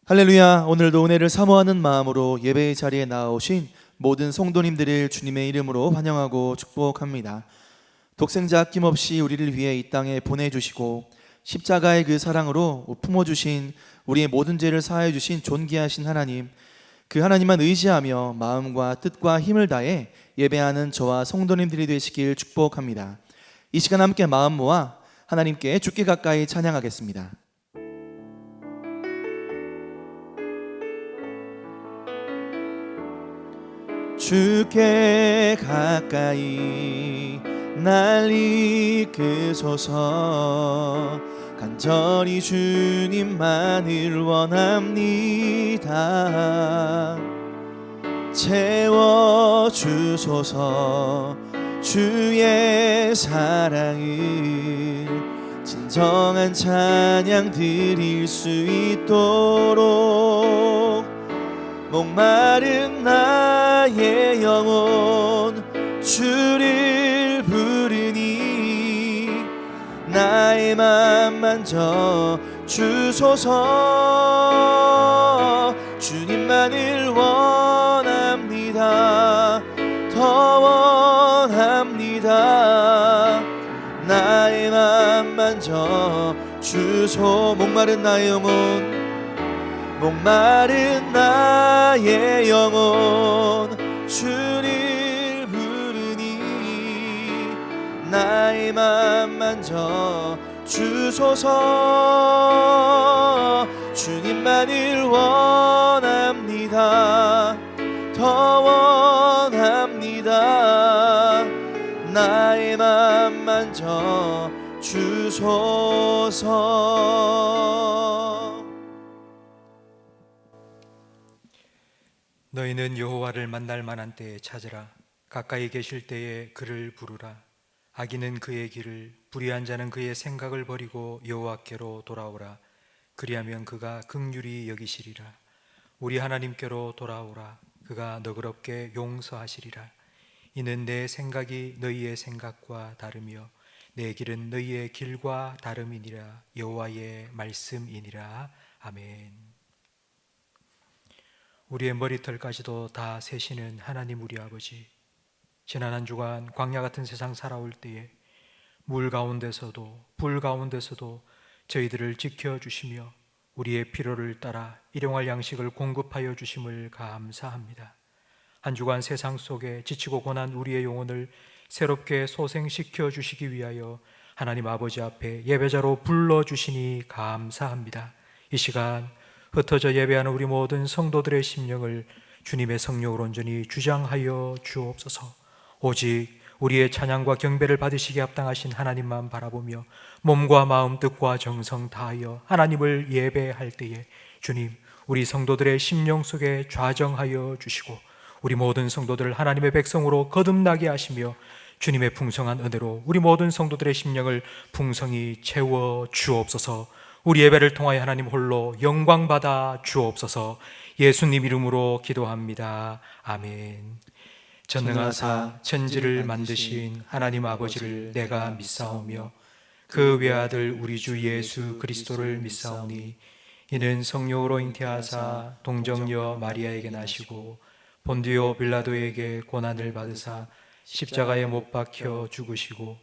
할렐루야. 오늘도 은혜를 사모하는 마음으로 예배의 자리에 나오신 모든 성도님들을 주님의 이름으로 환영하고 축복합니다. 독생자 아낌없이 우리를 위해 이 땅에 보내주시고 십자가의 그 사랑으로 품어주신 우리의 모든 죄를 사하여 주신 존귀하신 하나님, 그 하나님만 의지하며 마음과 뜻과 힘을 다해 예배하는 저와 성도님들이 되시길 축복합니다. 이 시간 함께 마음 모아 하나님께 주께 가까이 찬양하겠습니다. 주께 가까이 날 이끄소서. 간절히 주님만을 원합니다. 채워주소서. 주의 사랑을 진정한 찬양 드릴 수 있도록 목마른 나의 영혼 주를 부르니 나의 맘 만져 주소서. 주님만을 원합니다. 더 원합니다. 나의 맘 만져 주소. 목마른 나의 영혼, 목마른 나의 영혼 주를 부르니 나의 맘 만져 주소서. 주님만을 원합니다. 더 원합니다. 나의 맘 만져 주소서. 너희는 여호와를 만날 만한 때에 찾으라. 가까이 계실 때에 그를 부르라. 악인은 그의 길을, 불의한 자는 그의 생각을 버리고 여호와께로 돌아오라. 그리하면 그가 긍휼히 여기시리라. 우리 하나님께로 돌아오라. 그가 너그럽게 용서하시리라. 이는 내 생각이 너희의 생각과 다르며 내 길은 너희의 길과 다름이니라. 여호와의 말씀이니라. 아멘. 우리의 머리털까지도 다 세시는 하나님 우리 아버지, 지난 한 주간 광야 같은 세상 살아올 때에 물 가운데서도 불 가운데서도 저희들을 지켜주시며 우리의 필요를 따라 일용할 양식을 공급하여 주심을 감사합니다. 한 주간 세상 속에 지치고 고난 우리의 영혼을 새롭게 소생시켜 주시기 위하여 하나님 아버지 앞에 예배자로 불러주시니 감사합니다. 이 시간 흩어져 예배하는 우리 모든 성도들의 심령을 주님의 성령으로 온전히 주장하여 주옵소서. 오직 우리의 찬양과 경배를 받으시기에 합당하신 하나님만 바라보며 몸과 마음 뜻과 정성 다하여 하나님을 예배할 때에 주님, 우리 성도들의 심령 속에 좌정하여 주시고 우리 모든 성도들을 하나님의 백성으로 거듭나게 하시며 주님의 풍성한 은혜로 우리 모든 성도들의 심령을 풍성히 채워 주옵소서. 우리 예배를 통하여 하나님 홀로 영광 받아 주옵소서. 예수님 이름으로 기도합니다. 아멘. 전능하사 천지를 만드신 하나님 아버지를 내가 믿사오며 그 외아들 우리 주 예수 그리스도를 믿사오니 이는 성령으로 잉태하사 동정녀 마리아에게 나시고 본디오 빌라도에게 고난을 받으사 십자가에 못 박혀 죽으시고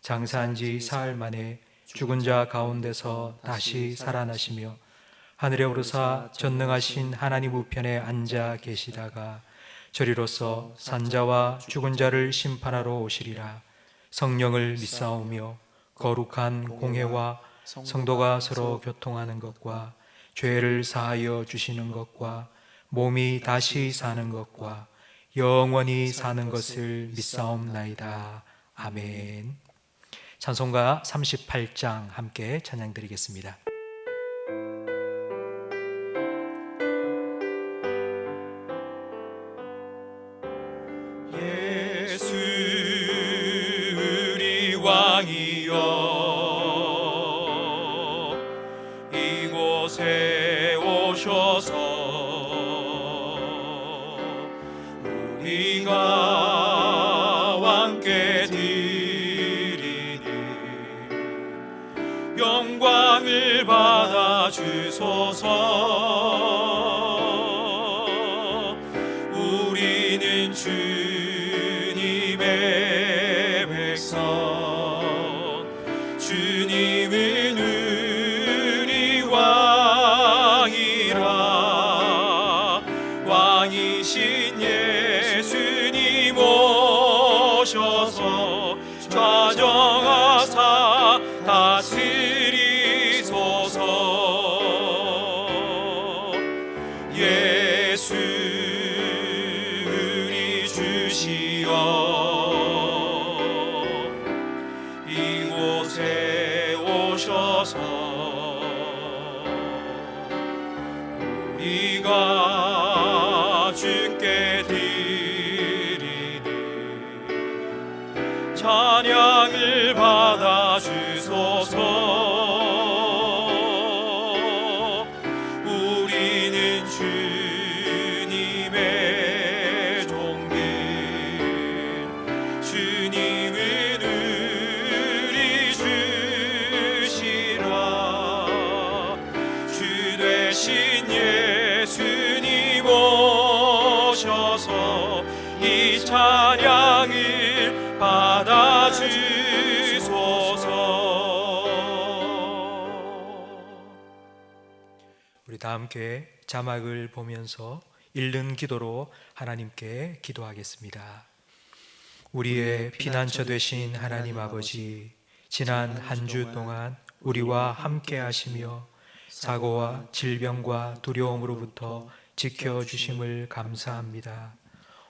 장사한 지 사흘 만에 죽은 자 가운데서 다시 살아나시며 하늘에 오르사 전능하신 하나님 우편에 앉아 계시다가 저리로서 산자와 죽은 자를 심판하러 오시리라. 성령을 믿사오며 거룩한 공회와 성도가 서로 교통하는 것과 죄를 사하여 주시는 것과 몸이 다시 사는 것과 영원히 사는 것을 믿사옵나이다. 아멘. 찬송가 38장 함께 찬양드리겠습니다. 예수 우리 왕이여 이곳에 오셔서 우리가 왕께 영광을 받아 주소서. 우리는 주님의 백성, 주님은 우리 왕이라. 왕이신 예수님 오셔서 좌정하사 다스리소서. 예수 우리 주시여, 이곳에 오셔서 우리가 주께 드리니 찬양을 받아 주소서. 우리는 주님의 종들, 주님은 우리 주시라. 주 되신 예수님 오셔서 이 찬양을 받아 주소서. 우리 다 함께 자막을 보면서 읽는 기도로 하나님께 기도하겠습니다. 우리의 피난처 되신 하나님 아버지, 지난 한 주 동안 우리와 함께 하시며 사고와 질병과 두려움으로부터 지켜주심을 감사합니다.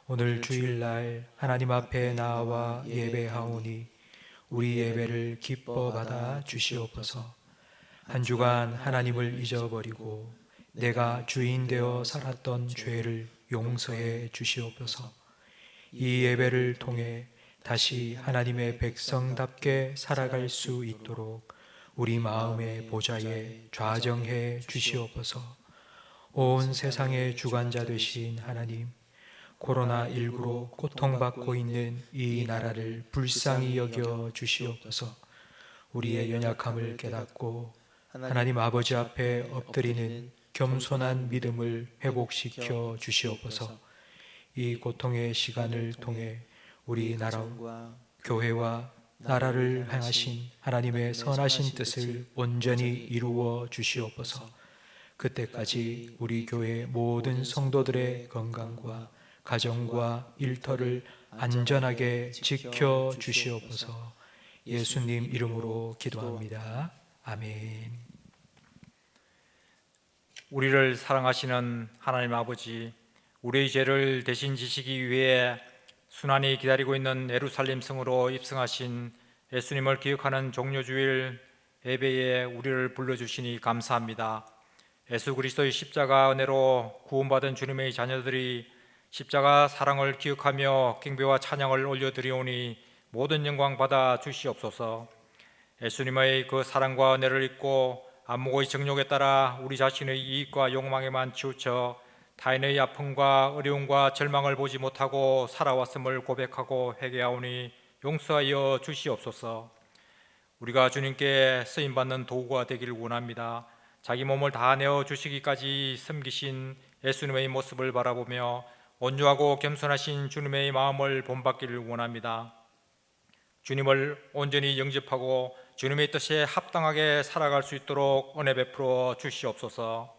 오늘 주일날 하나님 앞에 나와 예배하오니 우리 예배를 기뻐 받아 주시옵소서. 한 주간 하나님을 잊어버리고 내가 주인 되어 살았던 죄를 용서해 주시옵소서. 이 예배를 통해 다시 하나님의 백성답게 살아갈 수 있도록 우리 마음의 보좌에 좌정해 주시옵소서. 온 세상의 주관자 되신 하나님, 코로나19로 고통받고 있는 이 나라를 불쌍히 여겨 주시옵소서. 우리의 연약함을 깨닫고 하나님 아버지 앞에 엎드리는 겸손한 믿음을 회복시켜 주시옵소서. 이 고통의 시간을 통해 우리 나라와 교회와 나라를 향하신 하나님의 선하신 뜻을 온전히 이루어 주시옵소서. 그때까지 우리 교회 모든 성도들의 건강과 가정과 일터를 안전하게 지켜 주시옵소서. 예수님 이름으로 기도합니다. 아멘. 우리를 사랑하시는 하나님 아버지, 우리의 죄를 대신 지시기 위해 순환히 기다리고 있는 예루살렘 성으로 입성하신 예수님을 기억하는 종료주일 예배에 우리를 불러주시니 감사합니다. 예수 그리스도의 십자가 은혜로 구원받은 주님의 자녀들이 십자가 사랑을 기억하며 경배와 찬양을 올려드리오니 모든 영광 받아 주시옵소서. 예수님의 그 사랑과 은혜를 잊고 안목의 정욕에 따라 우리 자신의 이익과 욕망에만 치우쳐 타인의 아픔과 어려움과 절망을 보지 못하고 살아왔음을 고백하고 회개하오니 용서하여 주시옵소서. 우리가 주님께 쓰임받는 도구가 되기를 원합니다. 자기 몸을 다 내어주시기까지 섬기신 예수님의 모습을 바라보며 온유하고 겸손하신 주님의 마음을 본받기를 원합니다. 주님을 온전히 영접하고 주님의 뜻에 합당하게 살아갈 수 있도록 은혜 베풀어 주시옵소서.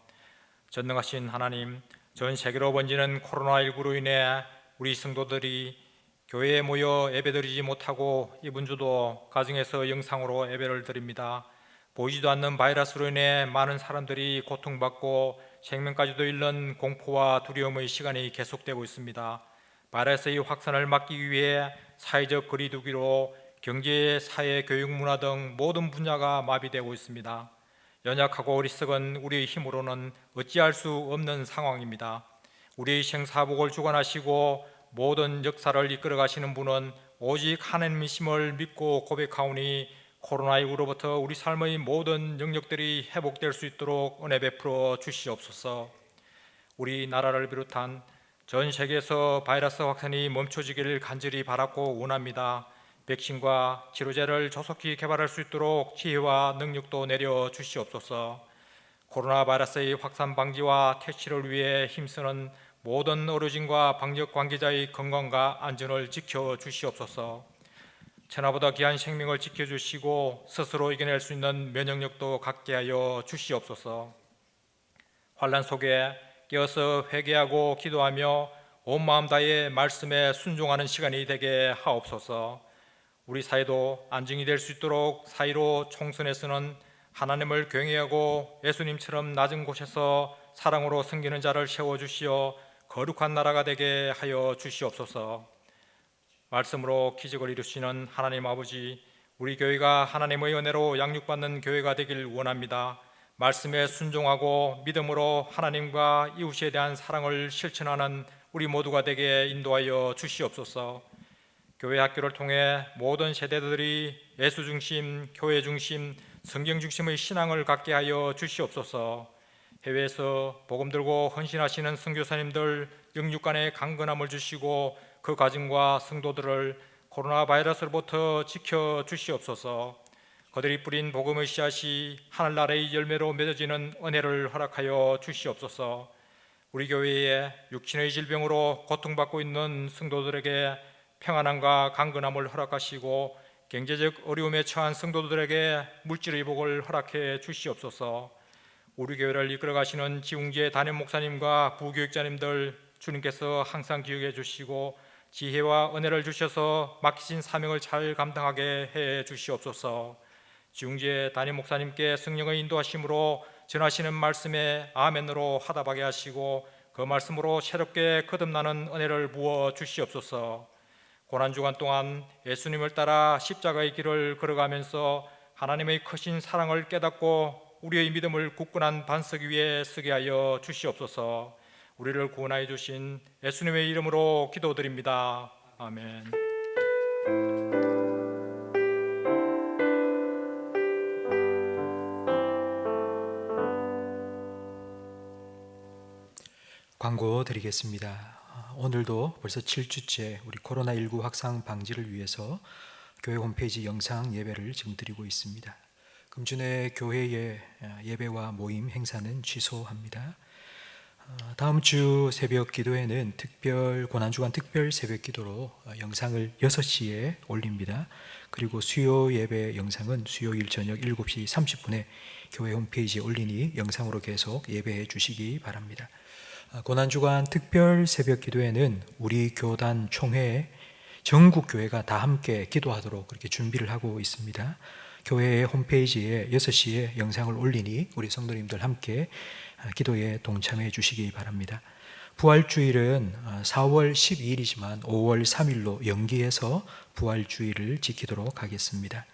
전능하신 하나님, 전 세계로 번지는 코로나19로 인해 우리 성도들이 교회에 모여 예배드리지 못하고 이번 주도 가정에서 영상으로 예배를 드립니다. 보이지도 않는 바이러스로 인해 많은 사람들이 고통받고 생명까지도 잃는 공포와 두려움의 시간이 계속되고 있습니다. 바이러스의 확산을 막기 위해 사회적 거리 두기로 경제, 사회, 교육, 문화 등 모든 분야가 마비되고 있습니다. 연약하고 어리석은 우리의 힘으로는 어찌할 수 없는 상황입니다. 우리의 생사복을 주관하시고 모든 역사를 이끌어 가시는 분은 오직 하나님이심을 믿고 고백하오니 코로나19로부터 우리 삶의 모든 영역들이 회복될 수 있도록 은혜 베풀어 주시옵소서. 우리 나라를 비롯한 전 세계에서 바이러스 확산이 멈춰지기를 간절히 바라고 원합니다. 백신과 치료제를 조속히 개발할 수 있도록 지혜와 능력도 내려 주시옵소서. 코로나 바이러스의 확산 방지와 퇴치를 위해 힘쓰는 모든 의료진과 방역 관계자의 건강과 안전을 지켜 주시옵소서. 천하보다 귀한 생명을 지켜주시고 스스로 이겨낼 수 있는 면역력도 갖게 하여 주시옵소서. 환난 속에 깨어서 회개하고 기도하며 온 마음 다해 말씀에 순종하는 시간이 되게 하옵소서. 우리 사회도 안정이 될 수 있도록 사이로 총선에 서는 하나님을 경외하고 예수님처럼 낮은 곳에서 사랑으로 섬기는 자를 세워주시어 거룩한 나라가 되게 하여 주시옵소서. 말씀으로 기적을 이루시는 하나님 아버지, 우리 교회가 하나님의 은혜로 양육받는 교회가 되길 원합니다. 말씀에 순종하고 믿음으로 하나님과 이웃에 대한 사랑을 실천하는 우리 모두가 되게 인도하여 주시옵소서. 교회 학교를 통해 모든 세대들이 예수 중심, 교회 중심, 성경 중심의 신앙을 갖게 하여 주시옵소서. 해외에서 복음 들고 헌신하시는 선교사님들 영육간의 강건함을 주시고 그 가정과 성도들을 코로나 바이러스로부터 지켜 주시옵소서. 그들이 뿌린 복음의 씨앗이 하늘나라의 열매로 맺어지는 은혜를 허락하여 주시옵소서. 우리 교회에 육신의 질병으로 고통받고 있는 성도들에게 평안함과 강건함을 허락하시고 경제적 어려움에 처한 성도들에게 물질의 복을 허락해 주시옵소서. 우리 교회를 이끌어 가시는 지웅재 담임 목사님과 부교육자님들 주님께서 항상 기억해 주시고 지혜와 은혜를 주셔서 맡기신 사명을 잘 감당하게 해 주시옵소서. 지웅재 담임 목사님께 성령의 인도하심으로 전하시는 말씀에 아멘으로 화답하게 하시고 그 말씀으로 새롭게 거듭나는 은혜를 부어 주시옵소서. 고난주간 동안 예수님을 따라 십자가의 길을 걸어가면서 하나님의 크신 사랑을 깨닫고 우리의 믿음을 굳건한 반석 위에 서게 하여 주시옵소서. 우리를 구원하여 주신 예수님의 이름으로 기도드립니다. 아멘. 광고 드리겠습니다. 오늘도 벌써 7주째 우리 코로나19 확산 방지를 위해서 교회 홈페이지 영상 예배를 지금 드리고 있습니다. 금주내 교회의 예배와 모임 행사는 취소합니다. 다음 주 새벽 기도회는 고난주간 특별 새벽 기도로 영상을 6시에 올립니다. 그리고 수요 예배 영상은 수요일 저녁 7시 30분에 교회 홈페이지에 올리니 영상으로 계속 예배해 주시기 바랍니다. 고난주간 특별 새벽 기도회는 우리 교단 총회 전국 교회가 다 함께 기도하도록 그렇게 준비를 하고 있습니다. 교회의 홈페이지에 6시에 영상을 올리니 우리 성도님들 함께 기도에 동참해 주시기 바랍니다. 부활주일은 4월 12일이지만 5월 3일로 연기해서 부활주일을 지키도록 하겠습니다.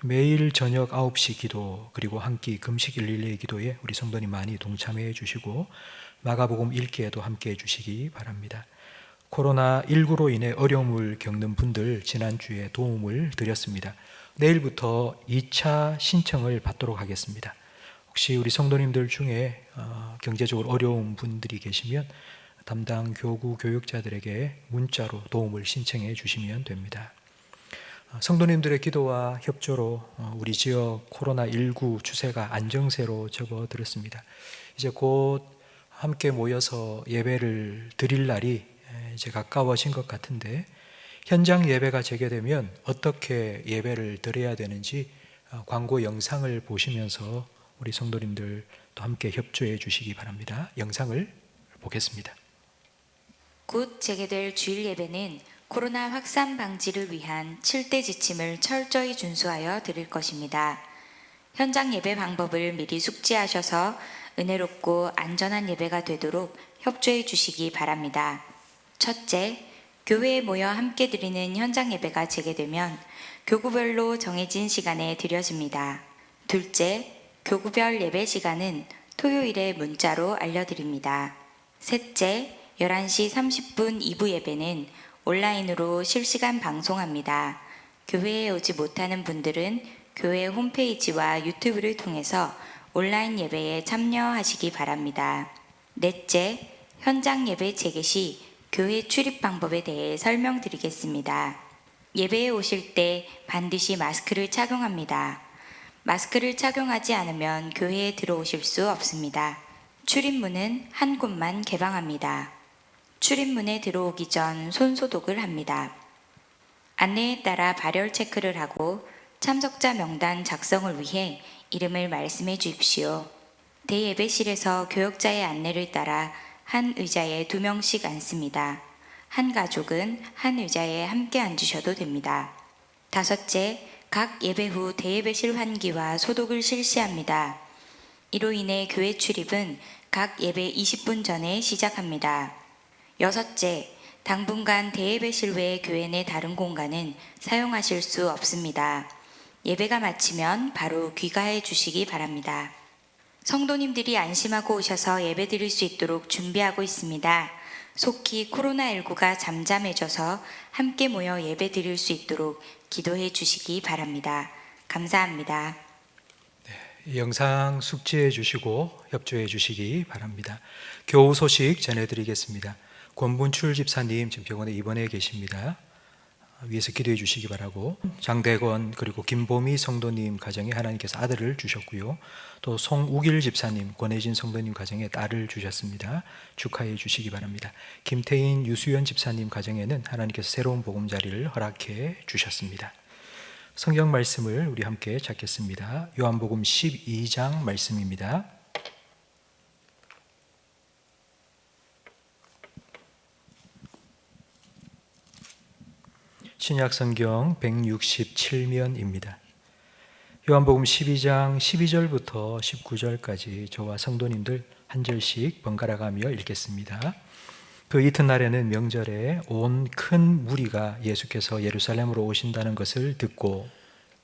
매일 저녁 9시 기도 그리고 한 끼 금식 112 기도에 우리 성도님 많이 동참해 주시고 마가복음 읽기에도 함께 해 주시기 바랍니다. 코로나19로 인해 어려움을 겪는 분들 지난주에 도움을 드렸습니다. 내일부터 2차 신청을 받도록 하겠습니다. 혹시 우리 성도님들 중에 경제적으로 어려운 분들이 계시면 담당 교구 교육자들에게 문자로 도움을 신청해 주시면 됩니다. 성도님들의 기도와 협조로 우리 지역 코로나19 추세가 안정세로 접어들었습니다. 이제 곧 함께 모여서 예배를 드릴 날이 이제 가까워진 것 같은데 현장 예배가 재개되면 어떻게 예배를 드려야 되는지 광고 영상을 보시면서 우리 성도님들 또 함께 협조해 주시기 바랍니다. 영상을 보겠습니다. 곧 재개될 주일 예배는 코로나 확산 방지를 위한 7대 지침을 철저히 준수하여 드릴 것입니다. 현장 예배 방법을 미리 숙지하셔서 은혜롭고 안전한 예배가 되도록 협조해 주시기 바랍니다. 첫째, 교회에 모여 함께 드리는 현장 예배가 재개되면 교구별로 정해진 시간에 드려집니다. 둘째, 교구별 예배 시간은 토요일에 문자로 알려드립니다. 셋째, 11시 30분 2부 예배는 온라인으로 실시간 방송합니다. 교회에 오지 못하는 분들은 교회 홈페이지와 유튜브를 통해서 온라인 예배에 참여하시기 바랍니다. 넷째, 현장 예배 재개 시 교회 출입 방법에 대해 설명드리겠습니다. 예배에 오실 때 반드시 마스크를 착용합니다. 마스크를 착용하지 않으면 교회에 들어오실 수 없습니다. 출입문은 한 곳만 개방합니다. 출입문에 들어오기 전 손소독을 합니다. 안내에 따라 발열 체크를 하고 참석자 명단 작성을 위해 이름을 말씀해 주십시오. 대예배실에서 교역자의 안내를 따라 한 의자에 2명씩 앉습니다. 한 가족은 한 의자에 함께 앉으셔도 됩니다. 5째, 각 예배 후 대예배실 환기와 소독을 실시합니다. 이로 인해 교회 출입은 각 예배 20분 전에 시작합니다. 6째, 당분간 대예배실 외의 교회 내 다른 공간은 사용하실 수 없습니다. 예배가 마치면 바로 귀가해 주시기 바랍니다. 성도님들이 안심하고 오셔서 예배 드릴 수 있도록 준비하고 있습니다. 속히 코로나19가 잠잠해져서 함께 모여 예배 드릴 수 있도록 기도해 주시기 바랍니다. 감사합니다. 이 영상 숙지해 주시고 협조해 주시기 바랍니다. 교우 소식 전해드리겠습니다. 권분출 집사님 지금 병원에 입원해 계십니다. 위에서 기도해 주시기 바라고, 장대건 그리고 김보미 성도님 가정에 하나님께서 아들을 주셨고요, 또 송우길 집사님, 권혜진 성도님 가정에 딸을 주셨습니다. 축하해 주시기 바랍니다. 김태인, 유수연 집사님 가정에는 하나님께서 새로운 보금자리를 허락해 주셨습니다. 성경 말씀을 우리 함께 찾겠습니다. 요한복음 12장 말씀입니다. 신약성경 167면입니다. 요한복음 12장 12절부터 19절까지 저와 성도님들 한 절씩 번갈아 가며 읽겠습니다. 그 이튿날에는 명절에 온 큰 무리가 예수께서 예루살렘으로 오신다는 것을 듣고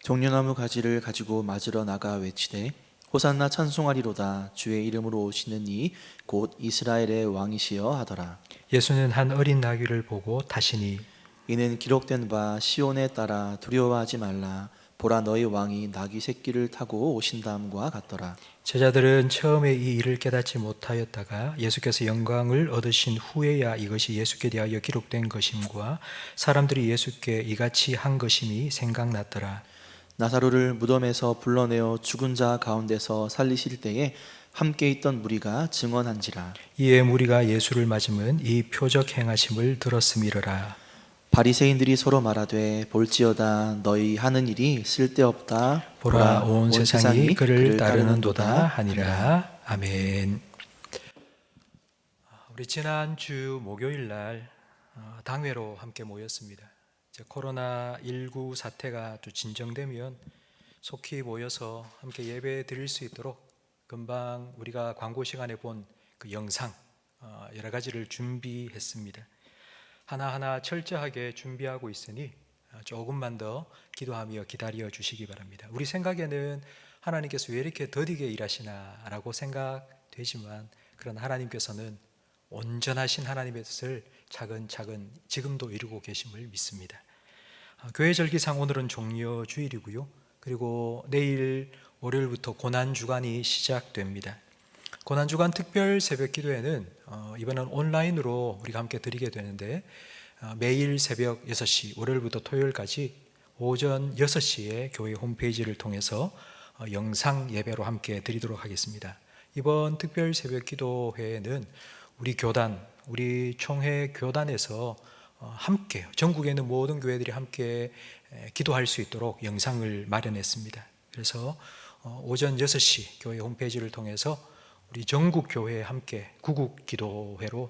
종려나무 가지를 가지고 맞으러 나가 외치되 호산나 찬송하리로다 주의 이름으로 오시는 이 곧 이스라엘의 왕이시여 하더라. 예수는 한 어린 나귀를 보고 타시니 이는 기록된 바 시온에 따라 두려워하지 말라 보라 너희 왕이 나귀 새끼를 타고 오신다함과 같더라. 제자들은 처음에 이 일을 깨닫지 못하였다가 예수께서 영광을 얻으신 후에야 이것이 예수께 대하여 기록된 것임과 사람들이 예수께 이같이 한 것임이 생각났더라. 나사로를 무덤에서 불러내어 죽은 자 가운데서 살리실 때에 함께 있던 무리가 증언한지라. 이에 무리가 예수를 맞으면 이 표적 행하심을 들었음이러라. 바리새인들이 서로 말하되 볼지어다 너희 하는 일이 쓸데없다. 보라 온 세상이 그를 따르는도다 하니라. 아멘. 우리 지난주 목요일 날 당회로 함께 모였습니다. 이제 코로나19 사태가 또 진정되면 속히 모여서 함께 예배 드릴 수 있도록 금방 우리가 광고 시간에 본 그 영상 여러 가지를 준비했습니다. 하나하나 철저하게 준비하고 있으니 조금만 더 기도하며 기다려 주시기 바랍니다. 우리 생각에는 하나님께서 왜 이렇게 더디게 일하시나 라고 생각되지만, 그러나 하나님께서는 온전하신 하나님의 뜻을 차근차근 지금도 이루고 계심을 믿습니다. 교회 절기상 오늘은 종려 주일이고요, 그리고 내일 월요일부터 고난주간이 시작됩니다. 고난주간 특별 새벽 기도회는 이번엔 온라인으로 우리가 함께 드리게 되는데, 매일 새벽 6시, 월요일부터 토요일까지 오전 6시에 교회 홈페이지를 통해서 영상 예배로 함께 드리도록 하겠습니다. 이번 특별 새벽 기도회에는 우리 교단, 우리 총회 교단에서 함께, 전국에 있는 모든 교회들이 함께 기도할 수 있도록 영상을 마련했습니다. 그래서 오전 6시 교회 홈페이지를 통해서 우리 전국 교회에 함께 구국 기도회로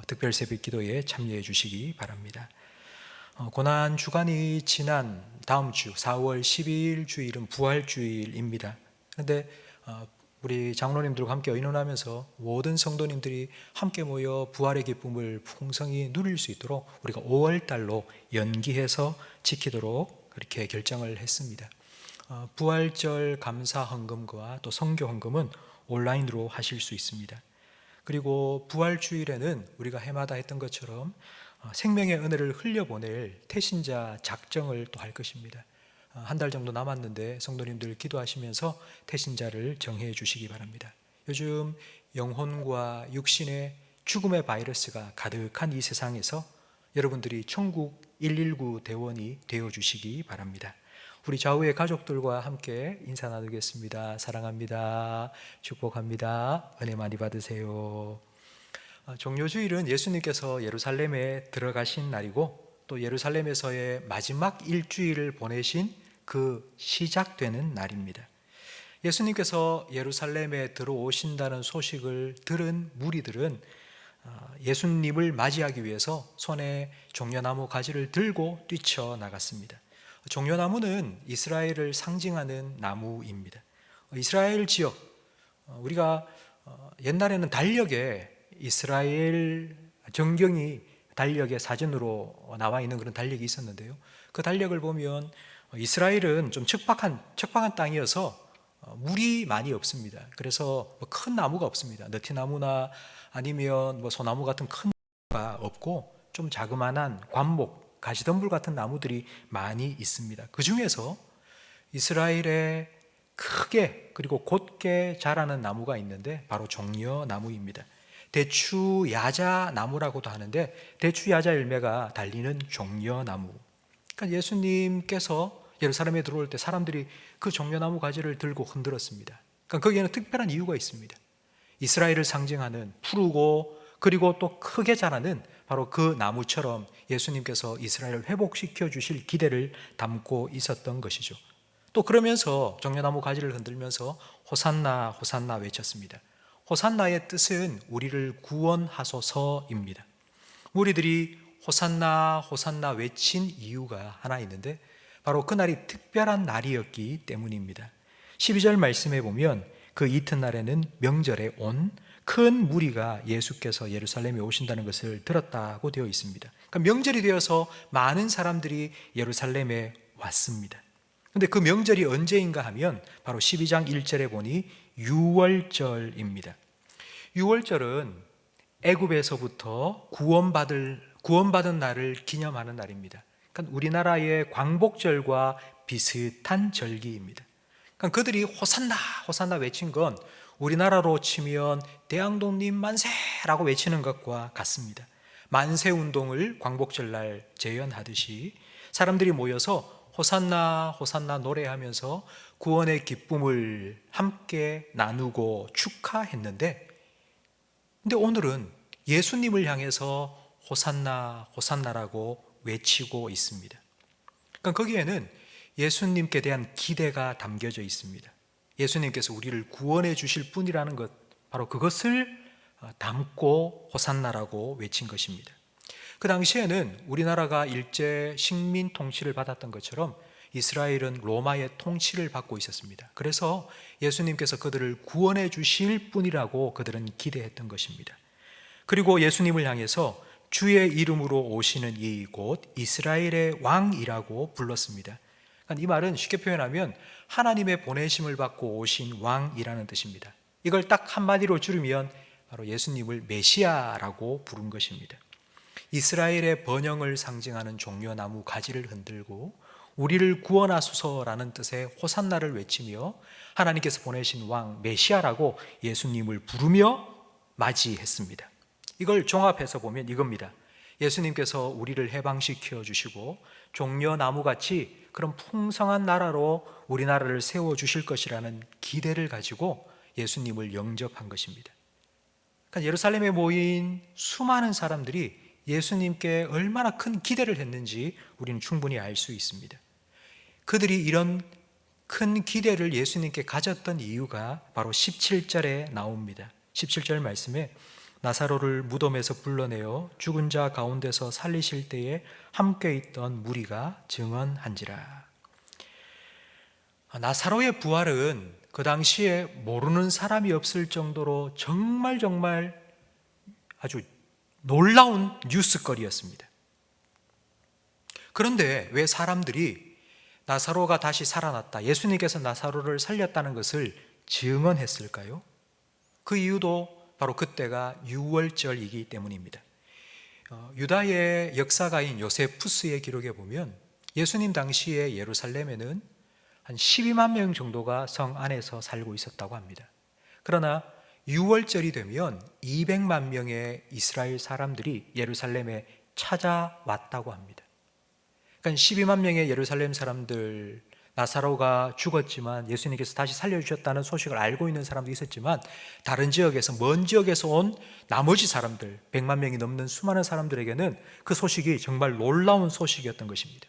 특별 새벽 기도에 참여해 주시기 바랍니다. 고난 주간이 지난 다음 주 4월 12일 주일은 부활 주일입니다. 그런데 우리 장로님들과 함께 의논하면서 모든 성도님들이 함께 모여 부활의 기쁨을 풍성히 누릴 수 있도록 우리가 5월 달로 연기해서 지키도록 그렇게 결정을 했습니다. 부활절 감사 헌금과 또 선교 헌금은 온라인으로 하실 수 있습니다. 그리고 부활 주일에는 우리가 해마다 했던 것처럼 생명의 은혜를 흘려보낼 태신자 작정을 또 할 것입니다. 한 달 정도 남았는데 성도님들 기도하시면서 태신자를 정해 주시기 바랍니다. 요즘 영혼과 육신의 죽음의 바이러스가 가득한 이 세상에서 여러분들이 천국 119 대원이 되어 주시기 바랍니다. 우리 좌우의 가족들과 함께 인사 나누겠습니다. 사랑합니다. 축복합니다. 은혜 많이 받으세요. 종료주일은 예수님께서 예루살렘에 들어가신 날이고 또 예루살렘에서의 마지막 일주일을 보내신 그 시작되는 날입니다. 예수님께서 예루살렘에 들어오신다는 소식을 들은 무리들은 예수님을 맞이하기 위해서 손에 종려나무 가지를 들고 뛰쳐나갔습니다. 종려나무는 이스라엘을 상징하는 나무입니다. 이스라엘 지역, 우리가 옛날에는 달력에 이스라엘 전경이 달력의 사진으로 나와 있는 그런 달력이 있었는데요. 그 달력을 보면 이스라엘은 좀 척박한 땅이어서 물이 많이 없습니다. 그래서 큰 나무가 없습니다. 느티나무나 아니면 소나무 같은 큰 나무가 없고 좀 자그마한 관목, 가시덤불 같은 나무들이 많이 있습니다. 그 중에서 이스라엘에 크게 그리고 곧게 자라는 나무가 있는데 바로 종려나무입니다. 대추야자 나무라고도 하는데 대추야자 열매가 달리는 종려나무. 그러니까 예수님께서 예루살렘에 들어올 때 사람들이 그 종려나무 가지를 들고 흔들었습니다. 그러니까 거기에는 특별한 이유가 있습니다. 이스라엘을 상징하는 푸르고 그리고 또 크게 자라는 바로 그 나무처럼 예수님께서 이스라엘을 회복시켜 주실 기대를 담고 있었던 것이죠. 또 그러면서 종려나무 가지를 흔들면서 호산나 호산나 외쳤습니다. 호산나의 뜻은 우리를 구원하소서입니다. 무리들이 호산나 호산나 외친 이유가 하나 있는데 바로 그날이 특별한 날이었기 때문입니다. 12절 말씀에 보면 그 이튿날에는 명절에 온 큰 무리가 예수께서 예루살렘에 오신다는 것을 들었다고 되어 있습니다. 그러니까 명절이 되어서 많은 사람들이 예루살렘에 왔습니다. 그런데 그 명절이 언제인가 하면 바로 12장 1절에 보니 유월절입니다. 유월절은 애굽에서부터 구원받은 날을 기념하는 날입니다. 그러니까 우리나라의 광복절과 비슷한 절기입니다. 그러니까 그들이 호산나 호산나 외친 건 우리나라로 치면 대왕동님 만세라고 외치는 것과 같습니다. 만세운동을 광복절날 재현하듯이 사람들이 모여서 호산나 호산나 노래하면서 구원의 기쁨을 함께 나누고 축하했는데, 근데 오늘은 예수님을 향해서 호산나 호산나라고 외치고 있습니다. 그러니까 거기에는 예수님께 대한 기대가 담겨져 있습니다. 예수님께서 우리를 구원해 주실 분이라는 것, 바로 그것을 담고 호산나라고 외친 것입니다. 그 당시에는 우리나라가 일제 식민 통치를 받았던 것처럼 이스라엘은 로마의 통치를 받고 있었습니다. 그래서 예수님께서 그들을 구원해 주실 분이라고 그들은 기대했던 것입니다. 그리고 예수님을 향해서 주의 이름으로 오시는 이 곧 이스라엘의 왕이라고 불렀습니다. 이 말은 쉽게 표현하면 하나님의 보내심을 받고 오신 왕이라는 뜻입니다. 이걸 딱 한마디로 줄이면 바로 예수님을 메시아라고 부른 것입니다. 이스라엘의 번영을 상징하는 종려나무 가지를 흔들고 우리를 구원하소서라는 뜻의 호산나를 외치며 하나님께서 보내신 왕 메시아라고 예수님을 부르며 맞이했습니다. 이걸 종합해서 보면 이겁니다. 예수님께서 우리를 해방시켜 주시고 종려나무같이 그런 풍성한 나라로 우리나라를 세워주실 것이라는 기대를 가지고 예수님을 영접한 것입니다. 그러니까 예루살렘에 모인 수많은 사람들이 예수님께 얼마나 큰 기대를 했는지 우리는 충분히 알 수 있습니다. 그들이 이런 큰 기대를 예수님께 가졌던 이유가 바로 17절에 나옵니다. 17절 말씀에 나사로를 무덤에서 불러내어 죽은 자 가운데서 살리실 때에 함께 있던 무리가 증언한지라. 나사로의 부활은 그 당시에 모르는 사람이 없을 정도로 정말 아주 놀라운 뉴스거리였습니다. 그런데 왜 사람들이 나사로가 다시 살아났다, 예수님께서 나사로를 살렸다는 것을 증언했을까요? 그 이유도 바로 그때가 유월절이기 때문입니다. 유다의 역사가인 요세푸스의 기록에 보면 예수님 당시에 예루살렘에는 한 12만 명 정도가 성 안에서 살고 있었다고 합니다. 그러나 유월절이 되면 200만 명의 이스라엘 사람들이 예루살렘에 찾아왔다고 합니다. 그러니까 12만 명의 예루살렘 사람들, 나사로가 죽었지만 예수님께서 다시 살려주셨다는 소식을 알고 있는 사람도 있었지만, 다른 지역에서, 먼 지역에서 온 나머지 사람들, 100만 명이 넘는 수많은 사람들에게는 그 소식이 정말 놀라운 소식이었던 것입니다.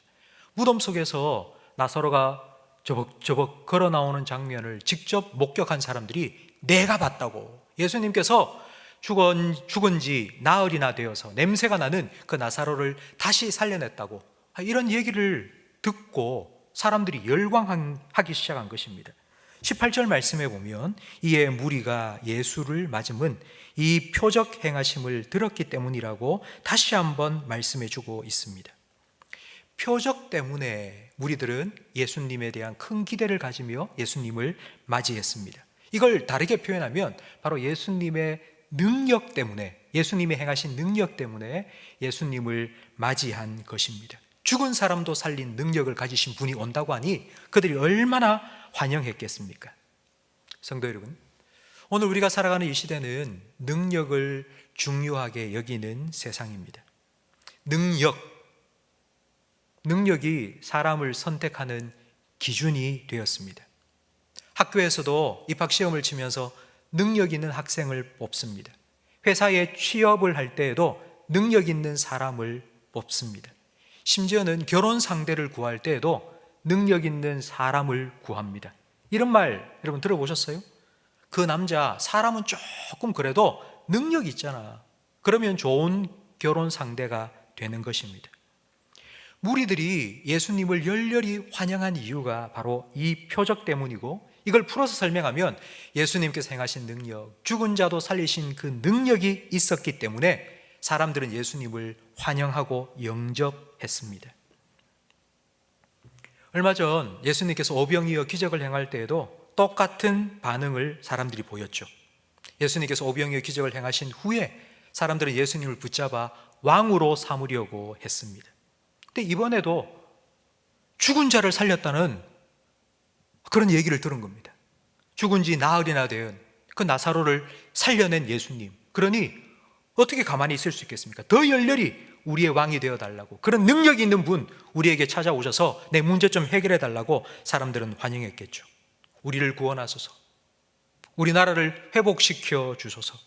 무덤 속에서 나사로가 저벅저벅 걸어 나오는 장면을 직접 목격한 사람들이 내가 봤다고, 예수님께서 죽은 지 나흘이나 되어서 냄새가 나는 그 나사로를 다시 살려냈다고, 이런 얘기를 듣고 사람들이 열광하기 시작한 것입니다. 18절 말씀에 보면 이에 무리가 예수를 맞음은 이 표적 행하심을 들었기 때문이라고 다시 한번 말씀해 주고 있습니다. 표적 때문에 무리들은 예수님에 대한 큰 기대를 가지며 예수님을 맞이했습니다. 이걸 다르게 표현하면 바로 예수님의 능력 때문에, 예수님이 행하신 능력 때문에 예수님을 맞이한 것입니다. 죽은 사람도 살린 능력을 가지신 분이 온다고 하니 그들이 얼마나 환영했겠습니까? 성도 여러분, 오늘 우리가 살아가는 이 시대는 능력을 중요하게 여기는 세상입니다. 능력이 사람을 선택하는 기준이 되었습니다. 학교에서도 입학시험을 치면서 능력 있는 학생을 뽑습니다. 회사에 취업을 할 때에도 능력 있는 사람을 뽑습니다. 심지어는 결혼 상대를 구할 때에도 능력 있는 사람을 구합니다. 이런 말 여러분 들어보셨어요? 그 남자, 사람은 조금 그래도 능력이 있잖아. 그러면 좋은 결혼 상대가 되는 것입니다. 무리들이 예수님을 열렬히 환영한 이유가 바로 이 표적 때문이고, 이걸 풀어서 설명하면 예수님께서 행하신 능력, 죽은 자도 살리신 그 능력이 있었기 때문에 사람들은 예수님을 환영하고 영접했습니다. 얼마 전 예수님께서 오병이어 기적을 행할 때에도 똑같은 반응을 사람들이 보였죠. 예수님께서 오병이어 기적을 행하신 후에 사람들은 예수님을 붙잡아 왕으로 삼으려고 했습니다. 근데 이번에도 죽은 자를 살렸다는 그런 얘기를 들은 겁니다. 죽은 지 나흘이나 된 그 나사로를 살려낸 예수님, 그러니 어떻게 가만히 있을 수 있겠습니까? 더 열렬히 우리의 왕이 되어달라고, 그런 능력이 있는 분 우리에게 찾아오셔서 내 문제 좀 해결해달라고 사람들은 환영했겠죠. 우리를 구원하소서, 우리나라를 회복시켜 주소서.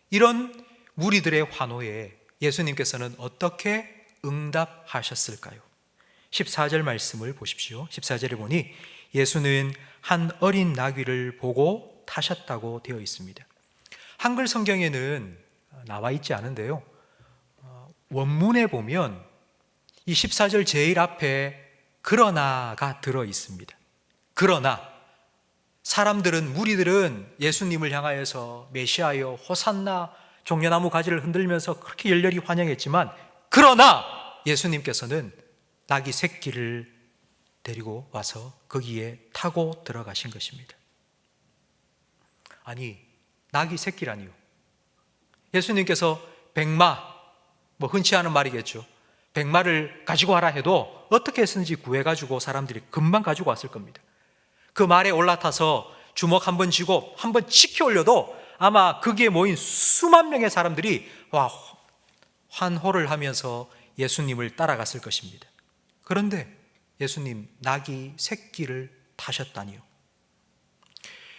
이런 무리들의 환호에 예수님께서는 어떻게 응답하셨을까요? 14절 말씀을 보십시오. 14절에 보니 예수는 한 어린 나귀를 보고 타셨다고 되어 있습니다. 한글 성경에는 나와 있지 않은데요, 원문에 보면 이 14절 제일 앞에 그러나가 들어 있습니다. 그러나 사람들은, 무리들은 예수님을 향하여서 메시아여 호산나 종려나무 가지를 흔들면서 그렇게 열렬히 환영했지만, 그러나 예수님께서는 나귀 새끼를 데리고 와서 거기에 타고 들어가신 것입니다. 아니, 나귀 새끼라니요. 예수님께서 백마, 흔치 않은 말이겠죠. 백마를 가지고 와라 해도 어떻게 했는지 구해가지고 사람들이 금방 가지고 왔을 겁니다. 그 말에 올라타서 주먹 한번 쥐고 한번 치켜 올려도 아마 거기에 모인 수만 명의 사람들이 환호를 하면서 예수님을 따라갔을 것입니다. 그런데 예수님 나귀 새끼를 타셨다니요.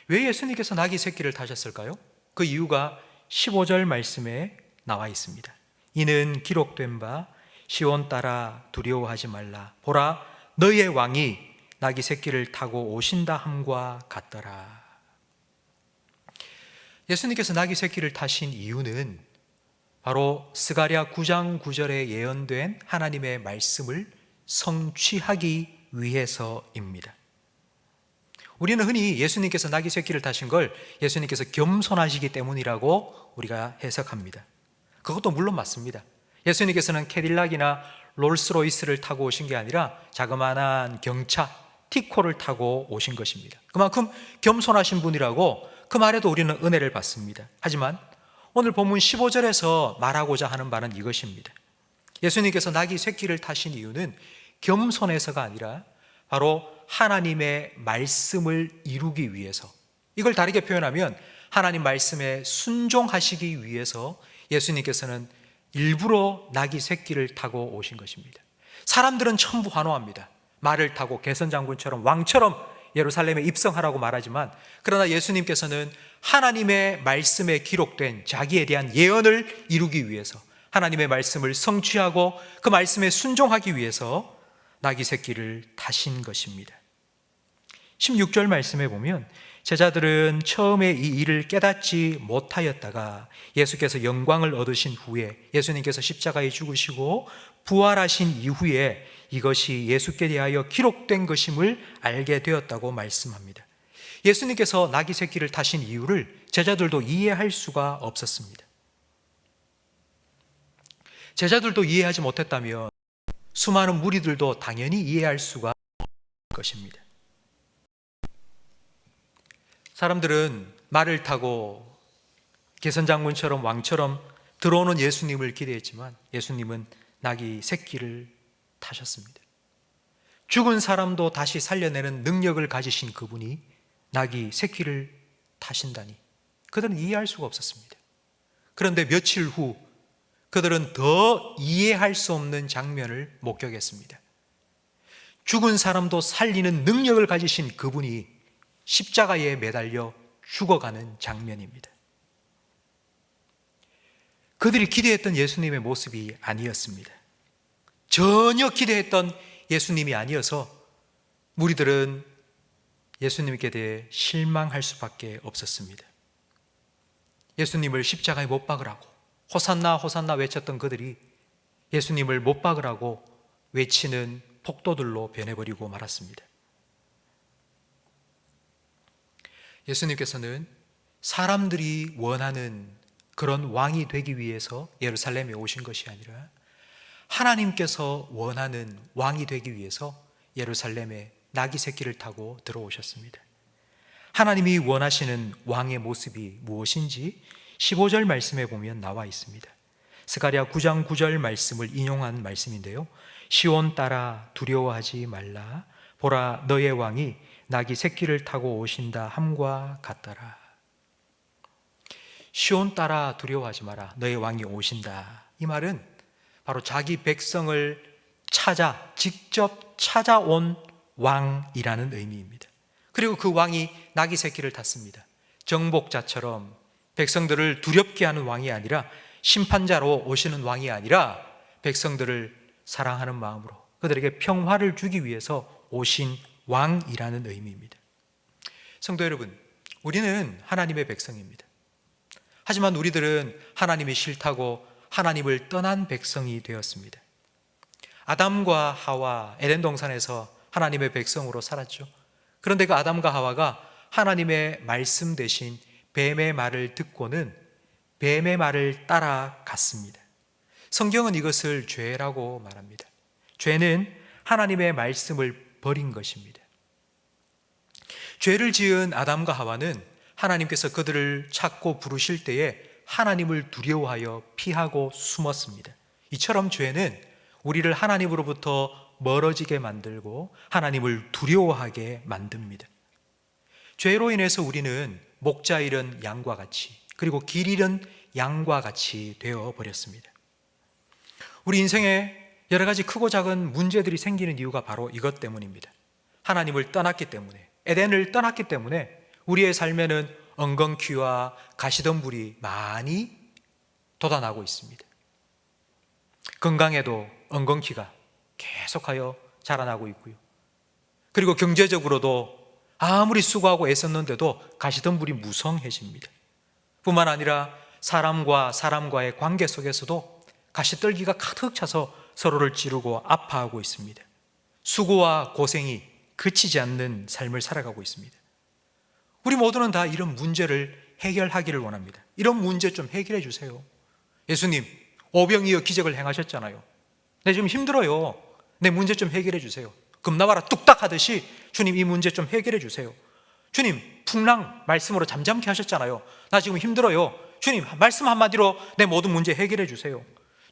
왜 예수님께서 나귀 새끼를 타셨을까요? 그 이유가 15절 말씀에 나와 있습니다. 이는 기록된 바 시온 따라 두려워하지 말라. 보라, 너희의 왕이 나귀 새끼를 타고 오신다 함과 같더라. 예수님께서 나귀 새끼를 타신 이유는 바로 스가랴 9장 9절에 예언된 하나님의 말씀을 성취하기 위해서입니다. 우리는 흔히 예수님께서 나귀 새끼를 타신 걸 예수님께서 겸손하시기 때문이라고 우리가 해석합니다. 그것도 물론 맞습니다. 예수님께서는 캐딜락이나 롤스로이스를 타고 오신 게 아니라 자그마한 경차 티코를 타고 오신 것입니다. 그만큼 겸손하신 분이라고 그 말에도 우리는 은혜를 받습니다. 하지만 오늘 본문 15절에서 말하고자 하는 바는 이것입니다. 예수님께서 나귀 새끼를 타신 이유는 겸손해서가 아니라 바로 하나님의 말씀을 이루기 위해서, 이걸 다르게 표현하면 하나님 말씀에 순종하시기 위해서 예수님께서는 일부러 나귀 새끼를 타고 오신 것입니다. 사람들은 천부 환호합니다. 말을 타고 개선장군처럼 왕처럼 예루살렘에 입성하라고 말하지만, 그러나 예수님께서는 하나님의 말씀에 기록된 자기에 대한 예언을 이루기 위해서, 하나님의 말씀을 성취하고 그 말씀에 순종하기 위해서 나귀 새끼를 타신 것입니다. 16절 말씀에 보면 제자들은 처음에 이 일을 깨닫지 못하였다가 예수께서 영광을 얻으신 후에, 예수님께서 십자가에 죽으시고 부활하신 이후에 이것이 예수께 대하여 기록된 것임을 알게 되었다고 말씀합니다. 예수님께서 나귀 새끼를 타신 이유를 제자들도 이해할 수가 없었습니다. 제자들도 이해하지 못했다면 수많은 무리들도 당연히 이해할 수가 없을 것입니다. 사람들은 말을 타고 개선장군처럼 왕처럼 들어오는 예수님을 기대했지만 예수님은 나귀 새끼를 타셨습니다. 죽은 사람도 다시 살려내는 능력을 가지신 그분이 나귀 새끼를 타신다니 그들은 이해할 수가 없었습니다. 그런데 며칠 후 그들은 더 이해할 수 없는 장면을 목격했습니다. 죽은 사람도 살리는 능력을 가지신 그분이 십자가에 매달려 죽어가는 장면입니다. 그들이 기대했던 예수님의 모습이 아니었습니다. 전혀 기대했던 예수님이 아니어서 무리들은 예수님께 대해 실망할 수밖에 없었습니다. 예수님을 십자가에 못 박으라고 호산나 호산나 외쳤던 그들이 예수님을 못 박으라고 외치는 폭도들로 변해버리고 말았습니다. 예수님께서는 사람들이 원하는 그런 왕이 되기 위해서 예루살렘에 오신 것이 아니라 하나님께서 원하는 왕이 되기 위해서 예루살렘에 나귀 새끼를 타고 들어오셨습니다. 하나님이 원하시는 왕의 모습이 무엇인지 15절 말씀에 보면 나와 있습니다. 스가랴 9장 9절 말씀을 인용한 말씀인데요, 시온 딸아 두려워하지 말라, 보라 너의 왕이 나귀 새끼를 타고 오신다 함과 같더라. 시온 딸아 두려워하지 마라, 너의 왕이 오신다. 이 말은 바로 자기 백성을 직접 찾아온 왕이라는 의미입니다. 그리고 그 왕이 나귀 새끼를 탔습니다. 정복자처럼 백성들을 두렵게 하는 왕이 아니라, 심판자로 오시는 왕이 아니라 백성들을 사랑하는 마음으로 그들에게 평화를 주기 위해서 오신 왕이라는 의미입니다. 성도 여러분, 우리는 하나님의 백성입니다. 하지만 우리들은 하나님이 싫다고 하나님을 떠난 백성이 되었습니다. 아담과 하와 에덴 동산에서 하나님의 백성으로 살았죠. 그런데 그 아담과 하와가 하나님의 말씀 대신 뱀의 말을 듣고는 뱀의 말을 따라갔습니다. 성경은 이것을 죄라고 말합니다. 죄는 하나님의 말씀을 버린 것입니다. 죄를 지은 아담과 하와는 하나님께서 그들을 찾고 부르실 때에 하나님을 두려워하여 피하고 숨었습니다. 이처럼 죄는 우리를 하나님으로부터 멀어지게 만들고 하나님을 두려워하게 만듭니다. 죄로 인해서 우리는 목자 잃은 양과 같이, 그리고 길 잃은 양과 같이 되어버렸습니다. 우리 인생에 여러 가지 크고 작은 문제들이 생기는 이유가 바로 이것 때문입니다. 하나님을 떠났기 때문에, 에덴을 떠났기 때문에 우리의 삶에는 엉겅퀴와 가시덤불이 많이 돋아나고 있습니다. 건강에도 엉겅퀴가 계속하여 자라나고 있고요. 그리고 경제적으로도 아무리 수고하고 애썼는데도 가시덤불이 무성해집니다. 뿐만 아니라 사람과 사람과의 관계 속에서도 가시떨기가 가득 차서 서로를 찌르고 아파하고 있습니다. 수고와 고생이 그치지 않는 삶을 살아가고 있습니다. 우리 모두는 다 이런 문제를 해결하기를 원합니다. 이런 문제 좀 해결해 주세요. 예수님 오병이어 기적을 행하셨잖아요. 내 지금 힘들어요. 내 문제 좀 해결해 주세요. 금나와라 뚝딱 하듯이 주님 이 문제 좀 해결해 주세요. 주님 풍랑 말씀으로 잠잠케 하셨잖아요. 나 지금 힘들어요. 주님 말씀 한마디로 내 모든 문제 해결해 주세요.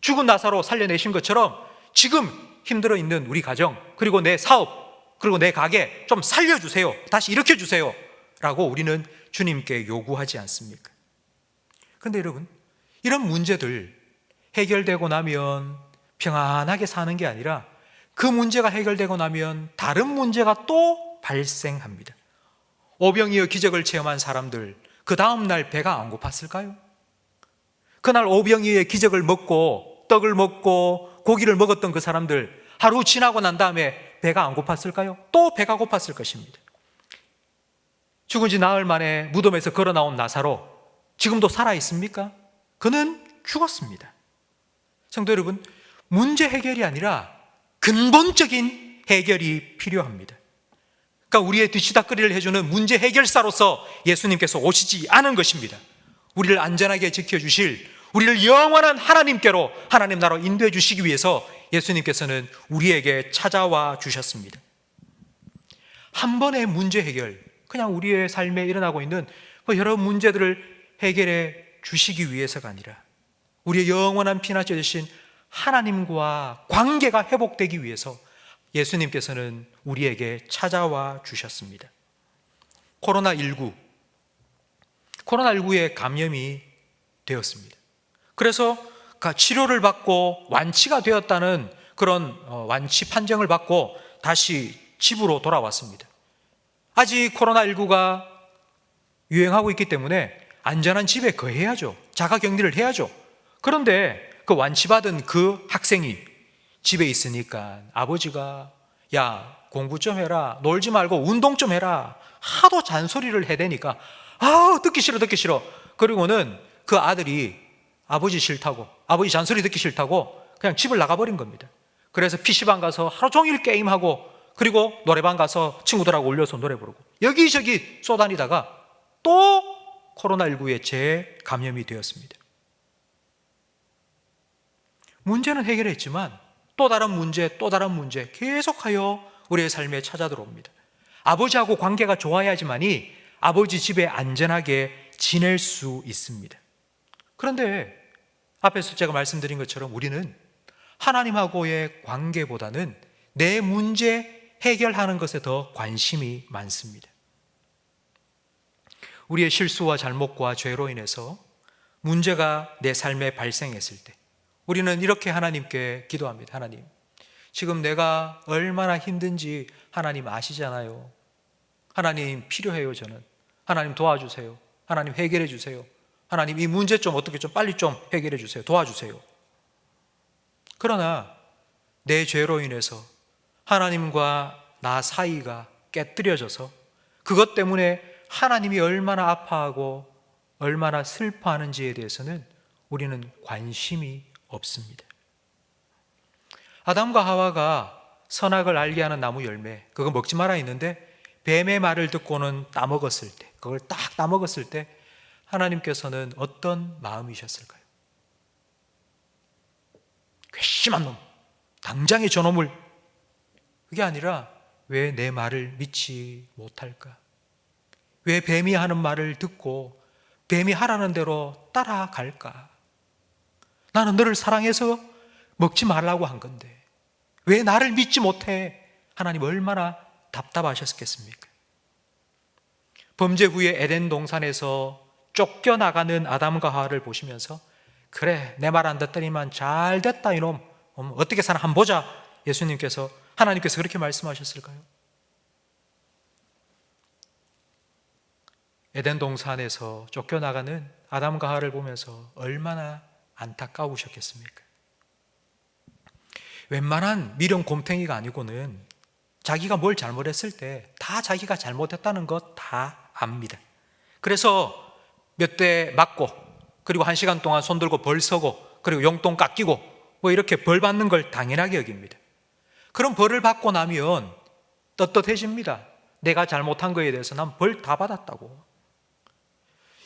죽은 나사로 살려내신 것처럼 지금 힘들어 있는 우리 가정, 그리고 내 사업, 그리고 내 가게 좀 살려주세요. 다시 일으켜 주세요 라고 우리는 주님께 요구하지 않습니까? 그런데 여러분, 이런 문제들 해결되고 나면 평안하게 사는 게 아니라 그 문제가 해결되고 나면 다른 문제가 또 발생합니다. 오병이어 기적을 체험한 사람들, 그 다음날 배가 안 고팠을까요? 그날 오병이어의 기적을 먹고 떡을 먹고 고기를 먹었던 그 사람들, 하루 지나고 난 다음에 배가 안 고팠을까요? 또 배가 고팠을 것입니다. 죽은 지 나흘 만에 무덤에서 걸어 나온 나사로, 지금도 살아 있습니까? 그는 죽었습니다. 성도 여러분, 문제 해결이 아니라 근본적인 해결이 필요합니다. 그러니까 우리의 뒤치다꺼리를 해주는 문제 해결사로서 예수님께서 오시지 않은 것입니다. 우리를 안전하게 지켜주실, 우리를 영원한 하나님께로, 하나님 나라로 인도해 주시기 위해서 예수님께서는 우리에게 찾아와 주셨습니다. 한 번의 문제 해결, 그냥 우리의 삶에 일어나고 있는 여러 문제들을 해결해 주시기 위해서가 아니라 우리의 영원한 피난처 되신 하나님과 관계가 회복되기 위해서 예수님께서는 우리에게 찾아와 주셨습니다. 코로나19에 감염이 되었습니다. 그래서 치료를 받고 완치가 되었다는 그런 완치 판정을 받고 다시 집으로 돌아왔습니다. 아직 코로나19가 유행하고 있기 때문에 안전한 집에 거해야죠. 자가격리를 해야죠. 그런데 그 완치받은 그 학생이 집에 있으니까 아버지가 야, 공부 좀 해라, 놀지 말고 운동 좀 해라, 하도 잔소리를 해대니까 듣기 싫어. 그리고는 그 아들이 아버지 싫다고, 아버지 잔소리 듣기 싫다고 그냥 집을 나가버린 겁니다. 그래서 PC방 가서 하루 종일 게임하고, 그리고 노래방 가서 친구들하고 올려서 노래 부르고 여기저기 쏘다니다가 또 코로나19에 재감염이 되었습니다. 문제는 해결했지만 또 다른 문제 계속하여 우리의 삶에 찾아 들어옵니다. 아버지하고 관계가 좋아야지만이 아버지 집에 안전하게 지낼 수 있습니다. 그런데 앞에서 제가 말씀드린 것처럼 우리는 하나님하고의 관계보다는 내 문제 해결하는 것에 더 관심이 많습니다. 우리의 실수와 잘못과 죄로 인해서 문제가 내 삶에 발생했을 때 우리는 이렇게 하나님께 기도합니다. 하나님, 지금 내가 얼마나 힘든지 하나님 아시잖아요. 하나님 필요해요. 저는 하나님 도와주세요. 하나님 해결해 주세요. 하나님 이 문제 좀 어떻게 좀 빨리 좀 해결해 주세요. 도와주세요. 그러나 내 죄로 인해서 하나님과 나 사이가 깨뜨려져서 그것 때문에 하나님이 얼마나 아파하고 얼마나 슬퍼하는지에 대해서는 우리는 관심이 없습니다. 아담과 하와가 선악을 알게 하는 나무 열매, 그거 먹지 마라 했는데 뱀의 말을 듣고는 따먹었을 때, 그걸 딱 따먹었을 때 하나님께서는 어떤 마음이셨을까요? 괘씸한 놈, 당장에 저놈을. 그게 아니라 왜 내 말을 믿지 못할까? 왜 뱀이 하는 말을 듣고 뱀이 하라는 대로 따라갈까? 나는 너를 사랑해서 먹지 말라고 한 건데 왜 나를 믿지 못해? 하나님 얼마나 답답하셨겠습니까? 범죄 후에 에덴 동산에서 쫓겨나가는 아담과 하와를 보시면서 그래, 내 말 안 듣더니만 잘 됐다 이놈, 어떻게 사나 한번 보자. 하나님께서 그렇게 말씀하셨을까요? 에덴 동산에서 쫓겨나가는 아담과 하와를 보면서 얼마나 안타까우셨겠습니까? 웬만한 미련 곰탱이가 아니고는 자기가 뭘 잘못했을 때 다 자기가 잘못했다는 것 다 압니다. 그래서 몇 대 맞고, 그리고 1시간 동안 손들고 벌 서고, 그리고 용돈 깎이고 이렇게 벌 받는 걸 당연하게 여깁니다. 그럼 벌을 받고 나면 떳떳해집니다. 내가 잘못한 거에 대해서 난 벌 다 받았다고.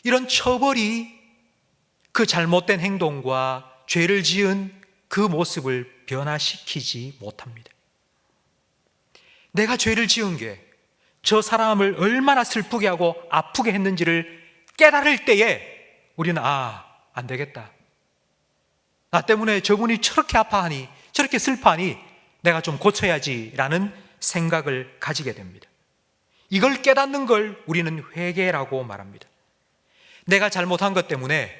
이런 처벌이 그 잘못된 행동과 죄를 지은 그 모습을 변화시키지 못합니다. 내가 죄를 지은 게 저 사람을 얼마나 슬프게 하고 아프게 했는지를 깨달을 때에 우리는 안 되겠다. 나 때문에 저분이 저렇게 아파하니, 저렇게 슬퍼하니 내가 좀 고쳐야지라는 생각을 가지게 됩니다. 이걸 깨닫는 걸 우리는 회개라고 말합니다. 내가 잘못한 것 때문에,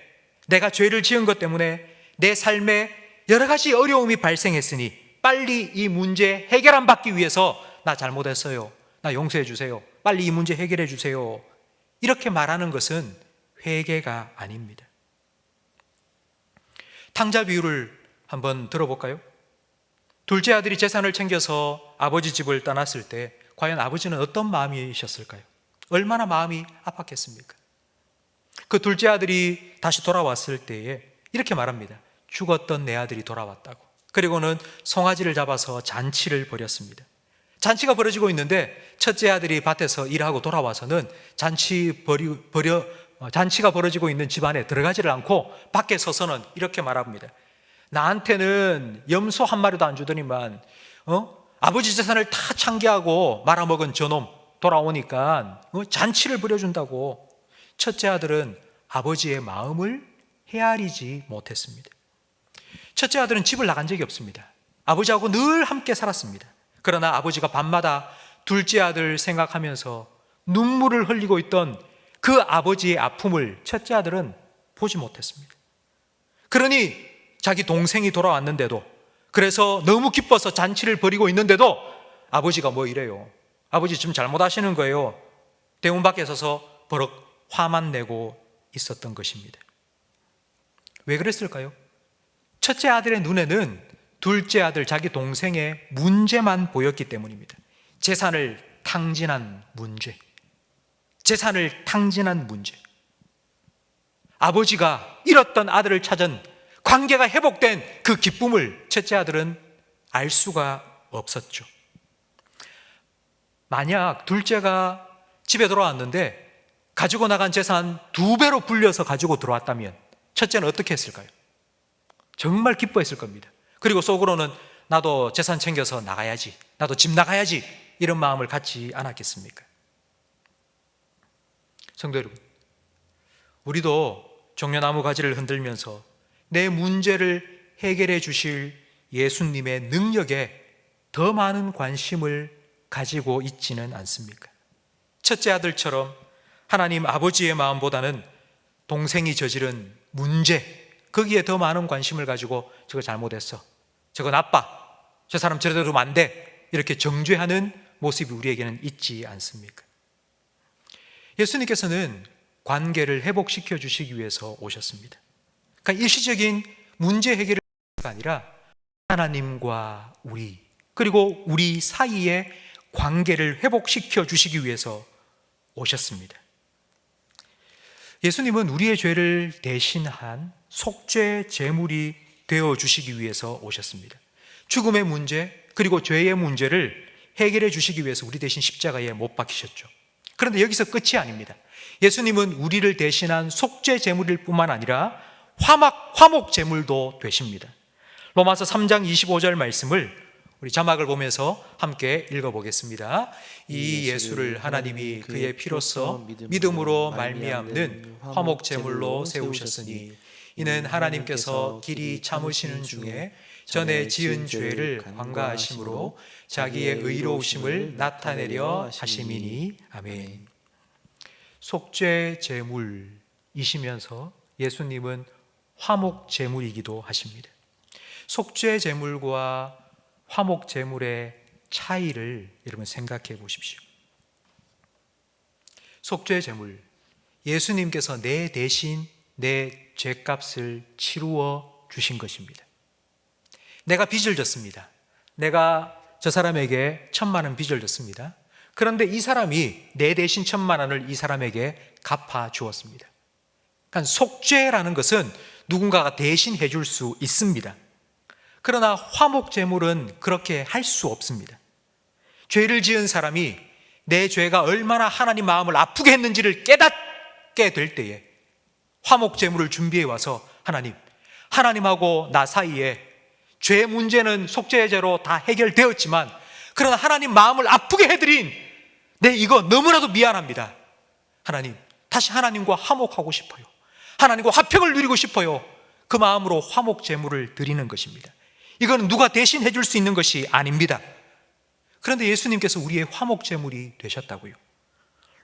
내가 죄를 지은 것 때문에 내 삶에 여러 가지 어려움이 발생했으니 빨리 이 문제 해결 안 받기 위해서 나 잘못했어요, 나 용서해 주세요, 빨리 이 문제 해결해 주세요, 이렇게 말하는 것은 회개가 아닙니다. 탕자 비유를 한번 들어볼까요? 둘째 아들이 재산을 챙겨서 아버지 집을 떠났을 때 과연 아버지는 어떤 마음이셨을까요? 얼마나 마음이 아팠겠습니까? 그 둘째 아들이 다시 돌아왔을 때에 이렇게 말합니다. 죽었던 내 아들이 돌아왔다고. 그리고는 송아지를 잡아서 잔치를 벌였습니다. 잔치가 벌어지고 있는데 첫째 아들이 밭에서 일하고 돌아와서는 잔치가 벌어지고 있는 집안에 들어가지를 않고 밖에 서서는 이렇게 말합니다. 나한테는 염소 한 마리도 안 주더니만 아버지 재산을 다 창기하고 말아먹은 저놈 돌아오니까 잔치를 벌여준다고. 첫째 아들은 아버지의 마음을 헤아리지 못했습니다. 첫째 아들은 집을 나간 적이 없습니다. 아버지하고 늘 함께 살았습니다. 그러나 아버지가 밤마다 둘째 아들 생각하면서 눈물을 흘리고 있던 그 아버지의 아픔을 첫째 아들은 보지 못했습니다. 그러니 자기 동생이 돌아왔는데도, 그래서 너무 기뻐서 잔치를 벌이고 있는데도 아버지가 뭐 이래요. 아버지 지금 잘못하시는 거예요. 대문 밖에 서서 버럭 화만 내고 있었던 것입니다. 왜 그랬을까요? 첫째 아들의 눈에는 둘째 아들, 자기 동생의 문제만 보였기 때문입니다. 재산을 탕진한 문제. 재산을 탕진한 문제. 아버지가 잃었던 아들을 찾은, 관계가 회복된 그 기쁨을 첫째 아들은 알 수가 없었죠. 만약 둘째가 집에 돌아왔는데 가지고 나간 재산 2배로 불려서 가지고 들어왔다면 첫째는 어떻게 했을까요? 정말 기뻐했을 겁니다. 그리고 속으로는 나도 재산 챙겨서 나가야지, 나도 집 나가야지, 이런 마음을 갖지 않았겠습니까? 성도 여러분, 우리도 종려나무 가지를 흔들면서 내 문제를 해결해 주실 예수님의 능력에 더 많은 관심을 가지고 있지는 않습니까? 첫째 아들처럼 하나님 아버지의 마음보다는 동생이 저지른 문제, 거기에 더 많은 관심을 가지고 저거 잘못했어, 저거 나빠, 저 사람 저래도 하면 안 돼, 이렇게 정죄하는 모습이 우리에게는 있지 않습니까? 예수님께서는 관계를 회복시켜 주시기 위해서 오셨습니다. 그러니까 일시적인 문제 해결이 아니라 하나님과 우리, 그리고 우리 사이의 관계를 회복시켜 주시기 위해서 오셨습니다. 예수님은 우리의 죄를 대신한 속죄 제물이 되어 주시기 위해서 오셨습니다. 죽음의 문제, 그리고 죄의 문제를 해결해 주시기 위해서 우리 대신 십자가에 못 박히셨죠. 그런데 여기서 끝이 아닙니다. 예수님은 우리를 대신한 속죄 제물일 뿐만 아니라 화목 제물도 되십니다. 로마서 3장 25절 말씀을 우리 자막을 보면서 함께 읽어보겠습니다. 이 예수를 하나님이 그의 피로써 믿음으로 말미암는 화목 제물로 세우셨으니 이는 하나님께서 길이 참으시는 중에 전에 지은 죄를 관가하심으로 자기의 의로우심을 나타내려 하심이니. 아멘. 속죄 제물이시면서 예수님은 화목 제물이기도 하십니다. 속죄 제물과 화목 제물의 차이를 여러분 생각해 보십시오. 속죄 제물, 예수님께서 내 대신 내 죄값을 치루어 주신 것입니다. 내가 빚을 졌습니다. 내가 저 사람에게 1,000만 원 빚을 졌습니다. 그런데 이 사람이 내 대신 1,000만 원을 이 사람에게 갚아 주었습니다. 그러니까 속죄라는 것은 누군가가 대신 해줄 수 있습니다. 그러나 화목 제물은 그렇게 할 수 없습니다. 죄를 지은 사람이 내 죄가 얼마나 하나님 마음을 아프게 했는지를 깨닫게 될 때에 화목 제물을 준비해 와서 하나님하고 나 사이에 죄 문제는 속죄제로 다 해결되었지만 그러나 하나님 마음을 아프게 해드린 이거 너무나도 미안합니다. 하나님, 다시 하나님과 화목하고 싶어요. 하나님과 화평을 누리고 싶어요. 그 마음으로 화목 제물을 드리는 것입니다. 이거는 누가 대신 해줄 수 있는 것이 아닙니다. 그런데 예수님께서 우리의 화목 제물이 되셨다고요.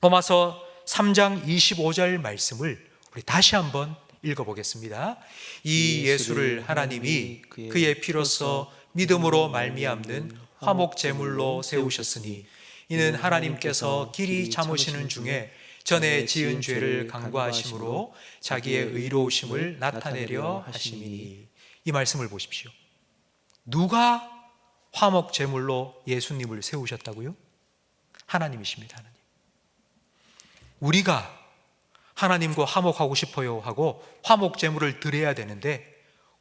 로마서 3장 25절 말씀을 우리 다시 한번 읽어보겠습니다. 이 예수를 하나님이 그의 피로써 믿음으로 말미암는 화목 제물로 세우셨으니 이는 하나님께서 길이 참으시는 중에 전에 지은 죄를 간구하심으로 자기의 의로우심을 나타내려 하심이니. 이 말씀을 보십시오. 누가 화목 제물로 예수님을 세우셨다고요? 하나님이십니다. 하나님. 우리가 하나님과 화목하고 싶어요 하고 화목 제물을 드려야 되는데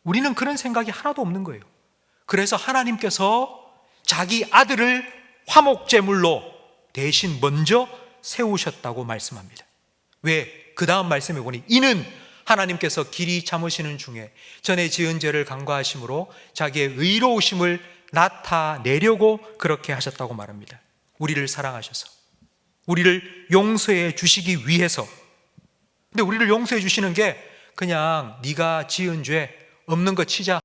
우리는 그런 생각이 하나도 없는 거예요. 그래서 하나님께서 자기 아들을 화목 제물로 대신 먼저 세우셨다고 말씀합니다. 왜? 그 다음 말씀에 보니 이는 하나님께서 길이 참으시는 중에 전에 지은 죄를 간구하심으로 자기의 의로우심을 나타내려고 그렇게 하셨다고 말합니다. 우리를 사랑하셔서 우리를 용서해 주시기 위해서. 근데 우리를 용서해 주시는 게 그냥 네가 지은 죄 없는 거 치자,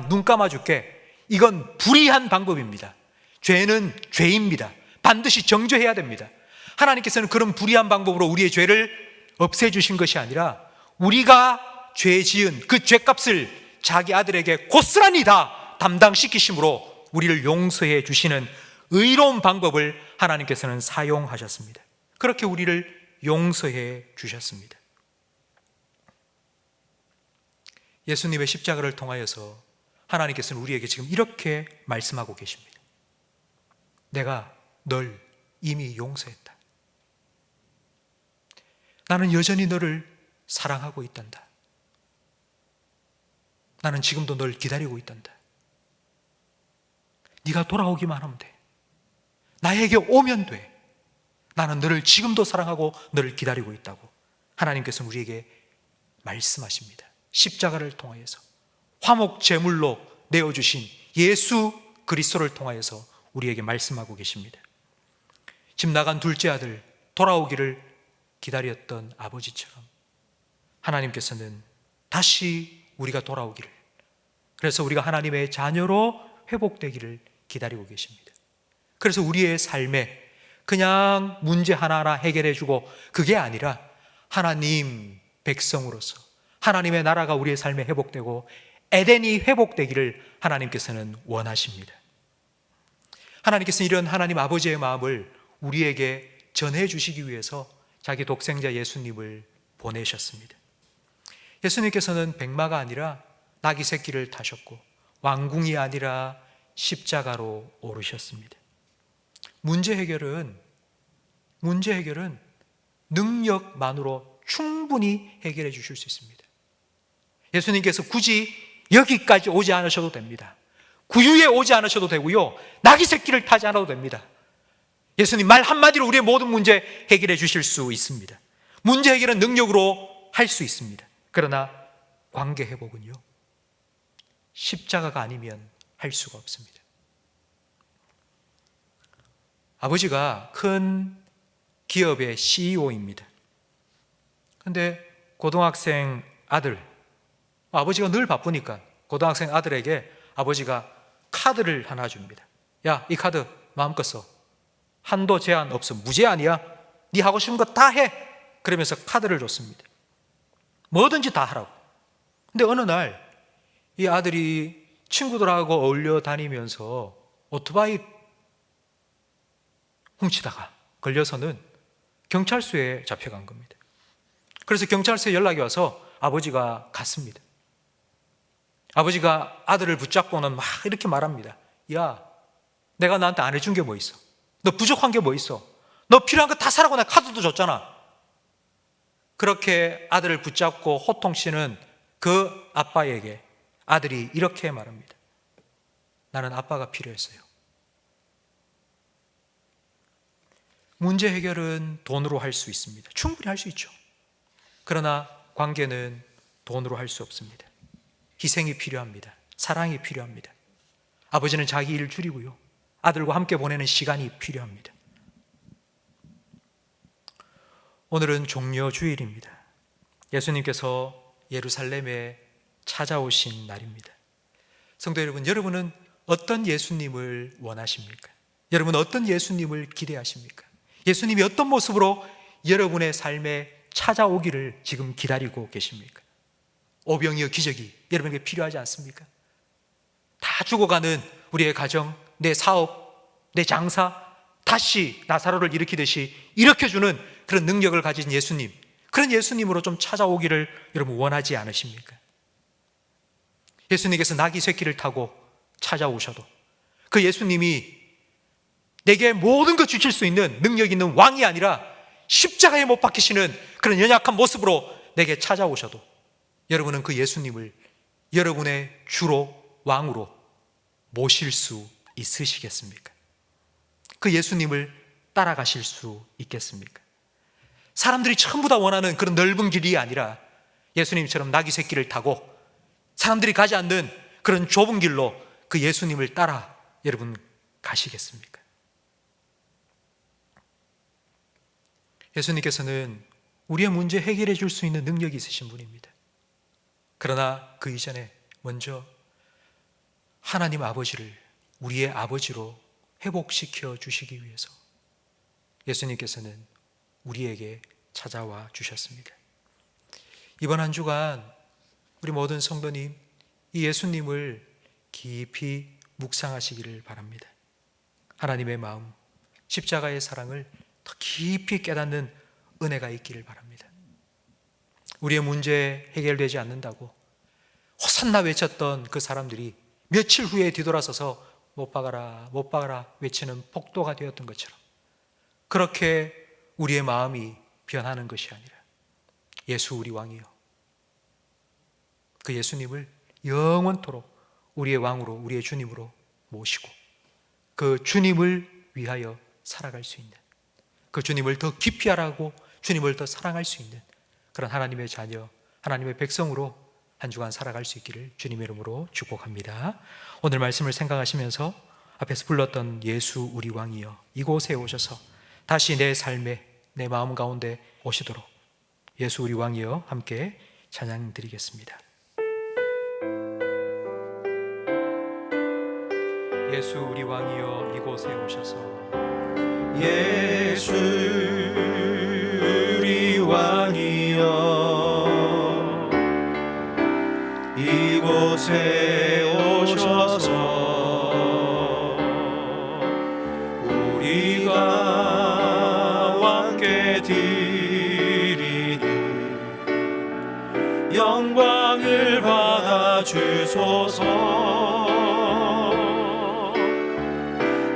눈 감아줄게, 이건 불의한 방법입니다. 죄는 죄입니다. 반드시 정죄해야 됩니다. 하나님께서는 그런 불의한 방법으로 우리의 죄를 없애주신 것이 아니라 우리가 죄 지은 그 죄값을 자기 아들에게 고스란히 다 담당시키심으로 우리를 용서해 주시는 의로운 방법을 하나님께서는 사용하셨습니다. 그렇게 우리를 용서해 주셨습니다. 예수님의 십자가를 통하여서 하나님께서는 우리에게 지금 이렇게 말씀하고 계십니다. 내가 널 이미 용서했다. 나는 여전히 너를 사랑하고 있단다. 나는 지금도 널 기다리고 있단다. 네가 돌아오기만 하면 돼. 나에게 오면 돼. 나는 너를 지금도 사랑하고 너를 기다리고 있다고 하나님께서는 우리에게 말씀하십니다. 십자가를 통하여서 화목 제물로 내어주신 예수 그리스도를 통하여서 우리에게 말씀하고 계십니다. 집 나간 둘째 아들 돌아오기를 기다렸던 아버지처럼 하나님께서는 다시 우리가 돌아오기를, 그래서 우리가 하나님의 자녀로 회복되기를 기다리고 계십니다. 그래서 우리의 삶에 그냥 문제 하나하나 해결해 주고 그게 아니라 하나님 백성으로서 하나님의 나라가 우리의 삶에 회복되고 에덴이 회복되기를 하나님께서는 원하십니다. 하나님께서는 이런 하나님 아버지의 마음을 우리에게 전해주시기 위해서 자기 독생자 예수님을 보내셨습니다. 예수님께서는 백마가 아니라 나귀 새끼를 타셨고 왕궁이 아니라 십자가로 오르셨습니다. 문제 해결은 능력만으로 충분히 해결해 주실 수 있습니다. 예수님께서 굳이 여기까지 오지 않으셔도 됩니다. 구유에 오지 않으셔도 되고요, 나귀 새끼를 타지 않아도 됩니다. 예수님 말 한마디로 우리의 모든 문제 해결해 주실 수 있습니다. 문제 해결은 능력으로 할 수 있습니다. 그러나 관계 회복은요, 십자가가 아니면 할 수가 없습니다. 아버지가 큰 기업의 CEO입니다. 근데 고등학생 아들, 아버지가 늘 바쁘니까 고등학생 아들에게 아버지가 카드를 하나 줍니다. 야, 이 카드 마음껏 써. 한도 제한 없어. 무제한이야. 네 하고 싶은 거 다 해. 그러면서 카드를 줬습니다. 뭐든지 다 하라고. 근데 어느 날 이 아들이 친구들하고 어울려 다니면서 오토바이 훔치다가 걸려서는 경찰서에 잡혀간 겁니다. 그래서 경찰서에 연락이 와서 아버지가 갔습니다. 아버지가 아들을 붙잡고는 막 이렇게 말합니다. 야, 내가 너한테 안 해준 게 뭐 있어? 너 부족한 게 뭐 있어? 너 필요한 거 다 사라고 내가 카드도 줬잖아. 그렇게 아들을 붙잡고 호통치는 그 아빠에게 아들이 이렇게 말합니다. 나는 아빠가 필요했어요. 문제 해결은 돈으로 할 수 있습니다. 충분히 할 수 있죠. 그러나 관계는 돈으로 할 수 없습니다. 희생이 필요합니다. 사랑이 필요합니다. 아버지는 자기 일을 줄이고요, 아들과 함께 보내는 시간이 필요합니다. 오늘은 종려주일입니다. 예수님께서 예루살렘에 찾아오신 날입니다. 성도 여러분, 여러분은 어떤 예수님을 원하십니까? 여러분은 어떤 예수님을 기대하십니까? 예수님이 어떤 모습으로 여러분의 삶에 찾아오기를 지금 기다리고 계십니까? 오병이어 기적이 여러분에게 필요하지 않습니까? 다 죽어가는 우리의 가정, 내 사업, 내 장사 다시 나사로를 일으키듯이 일으켜주는 그런 능력을 가진 예수님, 그런 예수님으로 좀 찾아오기를 여러분 원하지 않으십니까? 예수님께서 나귀 새끼를 타고 찾아오셔도 그 예수님이 내게 모든 것 주실 수 있는 능력 있는 왕이 아니라 십자가에 못 박히시는 그런 연약한 모습으로 내게 찾아오셔도 여러분은 그 예수님을 여러분의 주로 왕으로 모실 수 있으시겠습니까? 그 예수님을 따라가실 수 있겠습니까? 사람들이 전부 다 원하는 그런 넓은 길이 아니라 예수님처럼 나귀 새끼를 타고 사람들이 가지 않는 그런 좁은 길로 그 예수님을 따라 여러분 가시겠습니까? 예수님께서는 우리의 문제 해결해 줄 수 있는 능력이 있으신 분입니다. 그러나 그 이전에 먼저 하나님 아버지를 우리의 아버지로 회복시켜 주시기 위해서 예수님께서는 우리에게 찾아와 주셨습니다. 이번 한 주간 우리 모든 성도님, 이 예수님을 깊이 묵상하시기를 바랍니다. 하나님의 마음, 십자가의 사랑을 더 깊이 깨닫는 은혜가 있기를 바랍니다. 우리의 문제 해결되지 않는다고 호산나 외쳤던 그 사람들이 며칠 후에 뒤돌아서서 못 박아라, 못 박아라 외치는 폭도가 되었던 것처럼 그렇게 우리의 마음이 변하는 것이 아니라 예수 우리 왕이요, 그 예수님을 영원토록 우리의 왕으로, 우리의 주님으로 모시고 그 주님을 위하여 살아갈 수 있는, 그 주님을 더 깊이 알아가고 주님을 더 사랑할 수 있는 그런 하나님의 자녀, 하나님의 백성으로 한 주간 살아갈 수 있기를 주님의 이름으로 축복합니다. 오늘 말씀을 생각하시면서 앞에서 불렀던 예수 우리 왕이여 이곳에 오셔서 다시 내 삶에, 내 마음 가운데 오시도록 예수 우리 왕이여 함께 찬양 드리겠습니다. 예수 우리 왕이여 이곳에 오셔서 예수 우리 왕이여 이곳에 오셔서 우리가 왕께 드리는 영광을 받아 주소서.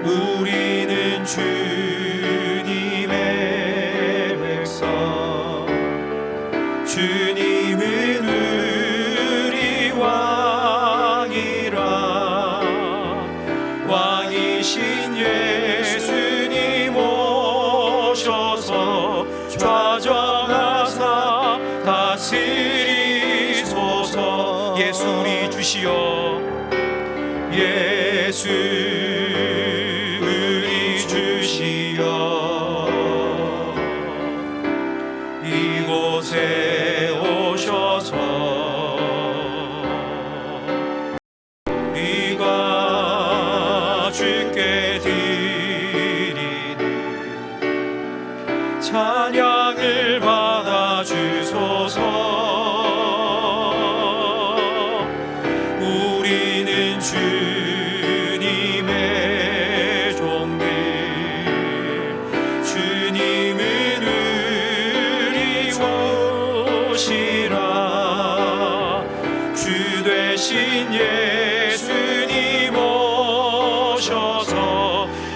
우리는 주님의 백성, 주님은 우리 왕이라. 왕이신 예수님 오셔서 좌정하사 다스리소서. 예수 우리 주시여, 예수 우리 주시여, 이곳에 오셔서 우리가 주께 드리는 찬양을 받아 주소서. 우리는 주님의 종들, 주님은 우리 오시라. 주 되신 예수님 오셔서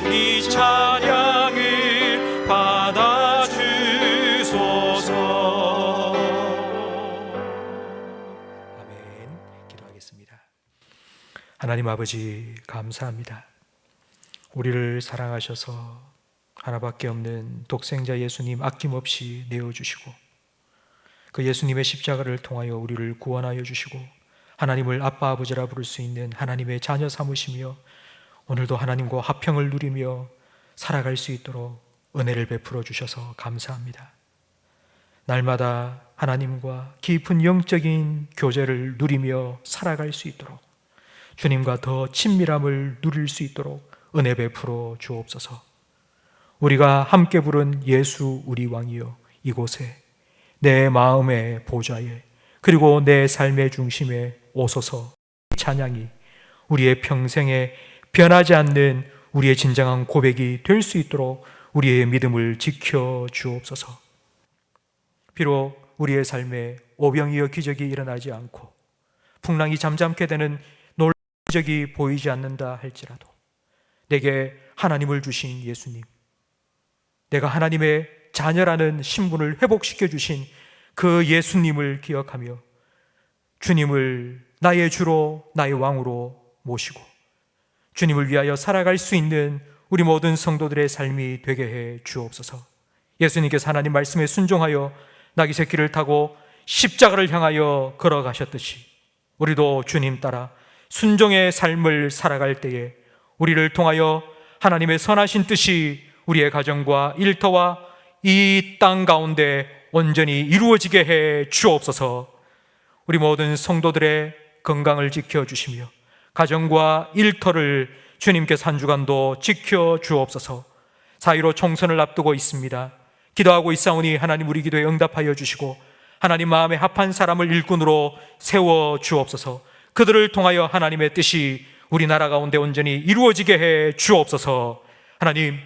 이 찬양을 받아 주소서. 아멘. 기도하겠습니다. 하나님 아버지 감사합니다. 우리를 사랑하셔서 하나밖에 없는 독생자 예수님 아낌없이 내어주시고 그 예수님의 십자가를 통하여 우리를 구원하여 주시고 하나님을 아빠 아버지라 부를 수 있는 하나님의 자녀 삼으시며 오늘도 하나님과 화평을 누리며 살아갈 수 있도록 은혜를 베풀어 주셔서 감사합니다. 날마다 하나님과 깊은 영적인 교제를 누리며 살아갈 수 있도록 주님과 더 친밀함을 누릴 수 있도록 은혜 베풀어 주옵소서. 우리가 함께 부른 예수 우리 왕이여 이곳에 내 마음의 보좌에 그리고 내 삶의 중심에 오소서. 이 찬양이 우리의 평생의 변하지 않는 우리의 진정한 고백이 될 수 있도록 우리의 믿음을 지켜 주옵소서. 비록 우리의 삶에 오병이어 기적이 일어나지 않고 풍랑이 잠잠게 되는 놀라운 기적이 보이지 않는다 할지라도 내게 하나님을 주신 예수님, 내가 하나님의 자녀라는 신분을 회복시켜 주신 그 예수님을 기억하며 주님을 나의 주로 나의 왕으로 모시고 주님을 위하여 살아갈 수 있는 우리 모든 성도들의 삶이 되게 해 주옵소서. 예수님께서 하나님 말씀에 순종하여 나귀 새끼를 타고 십자가를 향하여 걸어가셨듯이 우리도 주님 따라 순종의 삶을 살아갈 때에 우리를 통하여 하나님의 선하신 뜻이 우리의 가정과 일터와 이 땅 가운데 온전히 이루어지게 해 주옵소서. 우리 모든 성도들의 건강을 지켜주시며 가정과 일터를 주님께서 한 주간도 지켜주옵소서. 4.15 총선을 앞두고 있습니다. 기도하고 있사오니 하나님 우리 기도에 응답하여 주시고 하나님 마음에 합한 사람을 일꾼으로 세워주옵소서. 그들을 통하여 하나님의 뜻이 우리나라 가운데 온전히 이루어지게 해 주옵소서. 하나님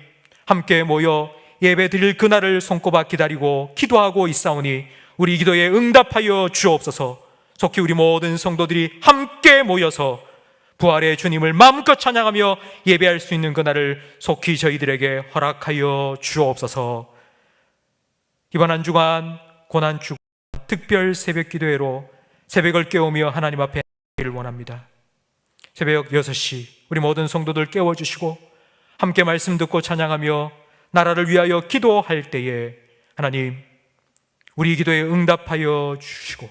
함께 모여 예배 드릴 그날을 손꼽아 기다리고 기도하고 있사오니 우리 기도에 응답하여 주옵소서. 속히 우리 모든 성도들이 함께 모여서 부활의 주님을 마음껏 찬양하며 예배할 수 있는 그날을 속히 저희들에게 허락하여 주옵소서. 이번 한 주간 고난주간 특별 새벽 기도회로 새벽을 깨우며 하나님 앞에 하기를 원합니다. 새벽 6시 우리 모든 성도들 깨워주시고 함께 말씀 듣고 찬양하며 나라를 위하여 기도할 때에 하나님 우리 기도에 응답하여 주시고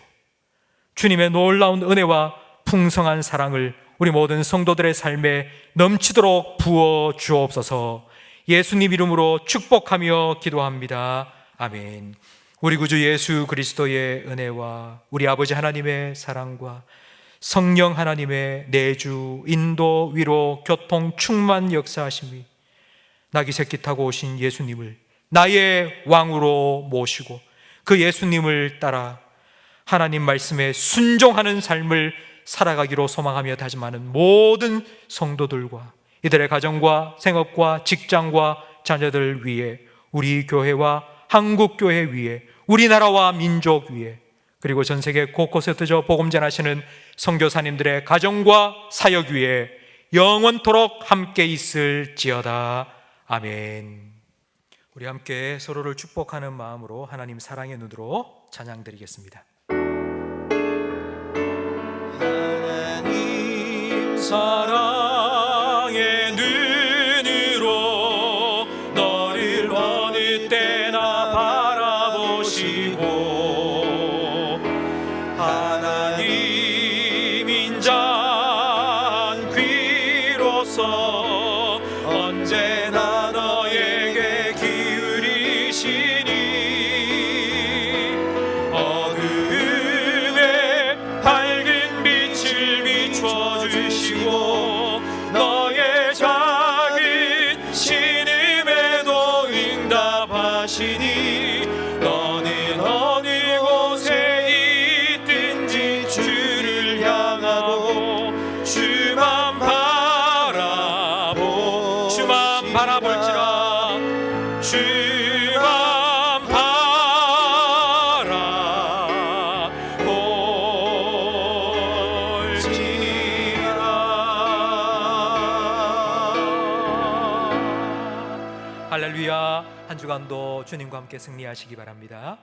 주님의 놀라운 은혜와 풍성한 사랑을 우리 모든 성도들의 삶에 넘치도록 부어 주옵소서. 예수님 이름으로 축복하며 기도합니다. 아멘. 우리 구주 예수 그리스도의 은혜와 우리 아버지 하나님의 사랑과 성령 하나님의 내주, 인도, 위로, 교통, 충만 역사하심이 나귀 새끼 타고 오신 예수님을 나의 왕으로 모시고 그 예수님을 따라 하나님 말씀에 순종하는 삶을 살아가기로 소망하며 다짐하는 모든 성도들과 이들의 가정과 생업과 직장과 자녀들 위해 우리 교회와 한국교회 위해 우리나라와 민족 위해 그리고 전 세계 곳곳에 터져 복음 전하시는 선교사님들의 가정과 사역 위에 영원토록 함께 있을지어다. 아멘. 우리 함께 서로를 축복하는 마음으로 하나님 사랑의 눈으로 찬양드리겠습니다. 하나님 사랑의 눈으로 너를 어느 때나 바라보시고 하나님 인자한 귀로서 언제나 너에게 기울이시니 어둠에 밝은 빛을 비춰주시고 너의 작은 신음에도 응답하시니 너는 어느 곳에 있든지 주를 향하고 주만 바라볼지라 주만 바라볼지라. 할렐루야. 한 주간도 주님과 함께 승리하시기 바랍니다.